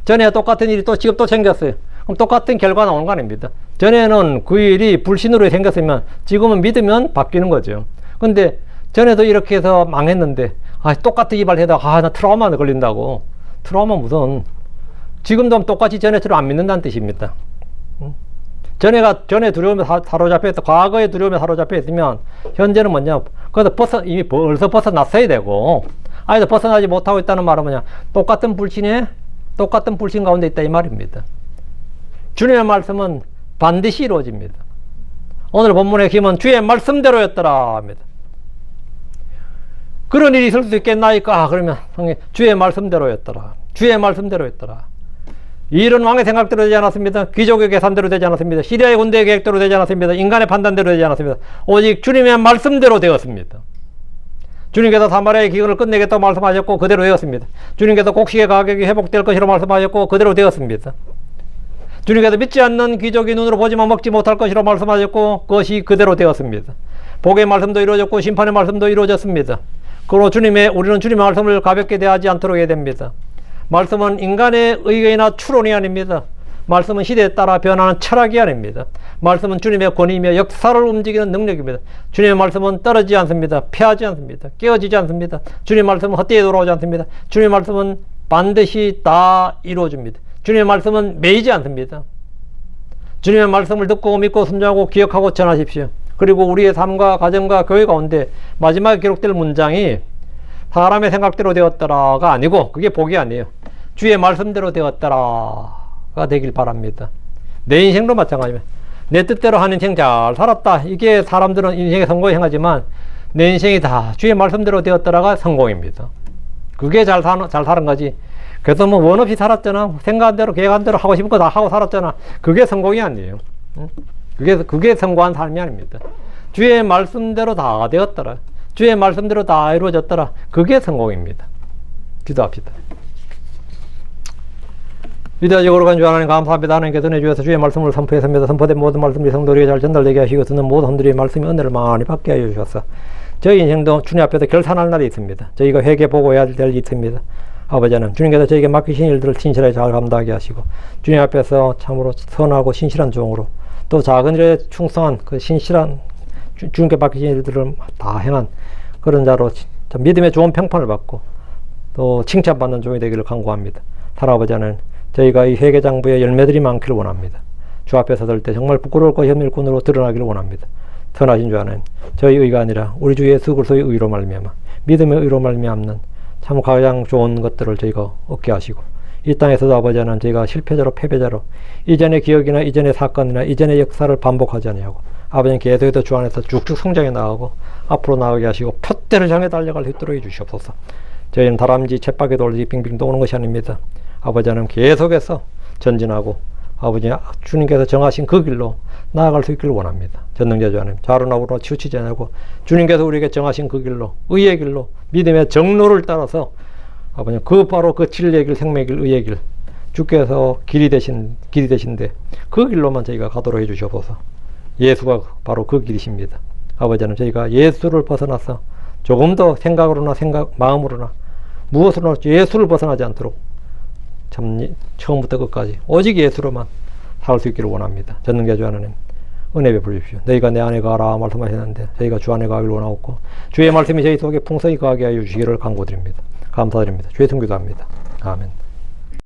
전에 똑같은 일이 지금 또 생겼어요. 그럼 똑같은 결과 나오는 거 아닙니다. 전에는 그 일이 불신으로 생겼으면 지금은 믿으면 바뀌는 거죠. 근데 전에도 이렇게 해서 망했는데 똑같은 일 해다가 나 트라우마 걸린다고. 트라우마 무슨, 지금도 똑같이 전에처럼 안 믿는다는 뜻입니다. 전에 두려움에 사로잡혀 있다. 과거에 두려움에 사로잡혀 있으면 현재는 뭐냐, 그래서 이미 벌써 벗어났어야 되고, 아직도 벗어나지 못하고 있다는 말은 뭐냐, 똑같은 불신 가운데 있다 이 말입니다. 주님의 말씀은 반드시 이루어집니다. 오늘 본문의 힘은 주의 말씀대로였더라 합니다. 그런 일이 있을 수 있겠나이까? 그러면 주의 말씀대로였더라. 주의 말씀대로였더라. 이 일은 왕의 생각대로 되지 않았습니다. 귀족의 계산대로 되지 않았습니다. 시리아의 군대의 계획대로 되지 않았습니다. 인간의 판단대로 되지 않았습니다. 오직 주님의 말씀대로 되었습니다. 주님께서 사마리아의 기근을 끝내겠다고 말씀하셨고 그대로 되었습니다. 주님께서 곡식의 가격이 회복될 것이라고 말씀하셨고 그대로 되었습니다. 주님께서 믿지 않는 귀족이 눈으로 보지만 먹지 못할 것이라고 말씀하셨고 그것이 그대로 되었습니다. 복의 말씀도 이루어졌고 심판의 말씀도 이루어졌습니다. 그리고 우리는 주님의 말씀을 가볍게 대하지 않도록 해야 됩니다. 말씀은 인간의 의견이나 추론이 아닙니다. 말씀은 시대에 따라 변하는 철학이 아닙니다. 말씀은 주님의 권위이며 역사를 움직이는 능력입니다. 주님의 말씀은 떨어지지 않습니다. 패하지 않습니다. 깨어지지 않습니다. 주님의 말씀은 헛되이 돌아오지 않습니다. 주님의 말씀은 반드시 다 이루어집니다. 주님의 말씀은 매이지 않습니다. 주님의 말씀을 듣고 믿고 순종하고 기억하고 전하십시오. 그리고 우리의 삶과 가정과 교회 가운데 마지막에 기록될 문장이 사람의 생각대로 되었더라가 아니고 그게 복이 아니에요. 주의 말씀대로 되었더라가 되길 바랍니다. 내 인생도 마찬가지입니다. 내 뜻대로 한 인생 잘 살았다. 이게 사람들은 인생의 성공을 행하지만 내 인생이 다 주의 말씀대로 되었더라가 성공입니다. 그게 잘 사는 거지. 그래서 뭐 원 없이 살았잖아. 생각한 대로 계획한 대로 하고 싶은 거 다 하고 살았잖아. 그게 성공이 아니에요. 그게 성공한 삶이 아닙니다. 주의 말씀대로 다 되었더라. 주의 말씀대로 다 이루어졌더라. 그게 성공입니다. 기도합시다. 위대하시고 거룩한 주 하나님 감사합니다. 하나님께서 내주셔서 주의 말씀을 선포했습니다. 선포된 모든 말씀이 성도에게 잘 전달되게 하시고 듣는 모든 분들이 말씀의 은혜를 많이 받게 하여 주셔서 저희 인생도 주님 앞에서 결산할 날이 있습니다. 저희가 회개보고 해야 될 일이 있습니다. 아버지 하나님, 주님께서 저에게 맡기신 일들을 친실하게 잘 감당하게 하시고 주님 앞에서 참으로 선하고 신실한 종으로 또 작은 일에 충성한 그 신실한 주님께 맡기신 일들을 다 행한 그런 자로 믿음의 좋은 평판을 받고 또 칭찬받는 종이 되기를 간구합니다. 살아아버지 하나님, 저희가 이 회개장부의 열매들이 많기를 원합니다. 주 앞에 서들 때 정말 부끄러울고 혐일꾼으로 드러나기를 원합니다. 선하신 주 하나님, 저희 의가 아니라 우리 주 예수 그리스도의 의로 말미암아 믿음의 의로 말미암는 참 가장 좋은 것들을 저희가 얻게 하시고 이 땅에서도 아버지 하나님, 저희가 실패자로 패배자로 이전의 기억이나 이전의 사건이나 이전의 역사를 반복하지 아니하고 아버지는 계속해서 주 안에서 쭉쭉 성장해 나가고 앞으로 나가게 하시고 표대를 향해 달려갈 수 있도록 해주시옵소서. 저희는 다람쥐 쳇바퀴 돌듯이 빙빙 도는 것이 아닙니다. 아버지 하나님, 계속해서 전진하고 아버지 주님께서 정하신 그 길로 나아갈 수 있기를 원합니다. 전능자주 하나님, 좌로나우로 치우치지 않고 주님께서 우리에게 정하신 그 길로, 의의 길로, 믿음의 정로를 따라서 아버지 그 바로 그 진리의 길, 생명의 길, 의의 길, 주께서 길이 되신데 그 길로만 저희가 가도록 해주시옵소서. 예수가 바로 그 길이십니다. 아버지 하나님, 저희가 예수를 벗어나서 조금 더 생각으로나 마음으로나 무엇으로나 예수를 벗어나지 않도록 참 처음부터 끝까지 오직 예수로만 살 수 있기를 원합니다. 전능자주 하나님, 은혜 베풀어 주십시오. 너희가 내 안에 거하라 말씀하셨는데 저희가 주 안에 거하기를 원하옵고 주의 말씀이 저희 속에 풍성히 거하게 하여 주시기를 간구드립니다. 감사드립니다. 주의 성기도합니다. 아멘.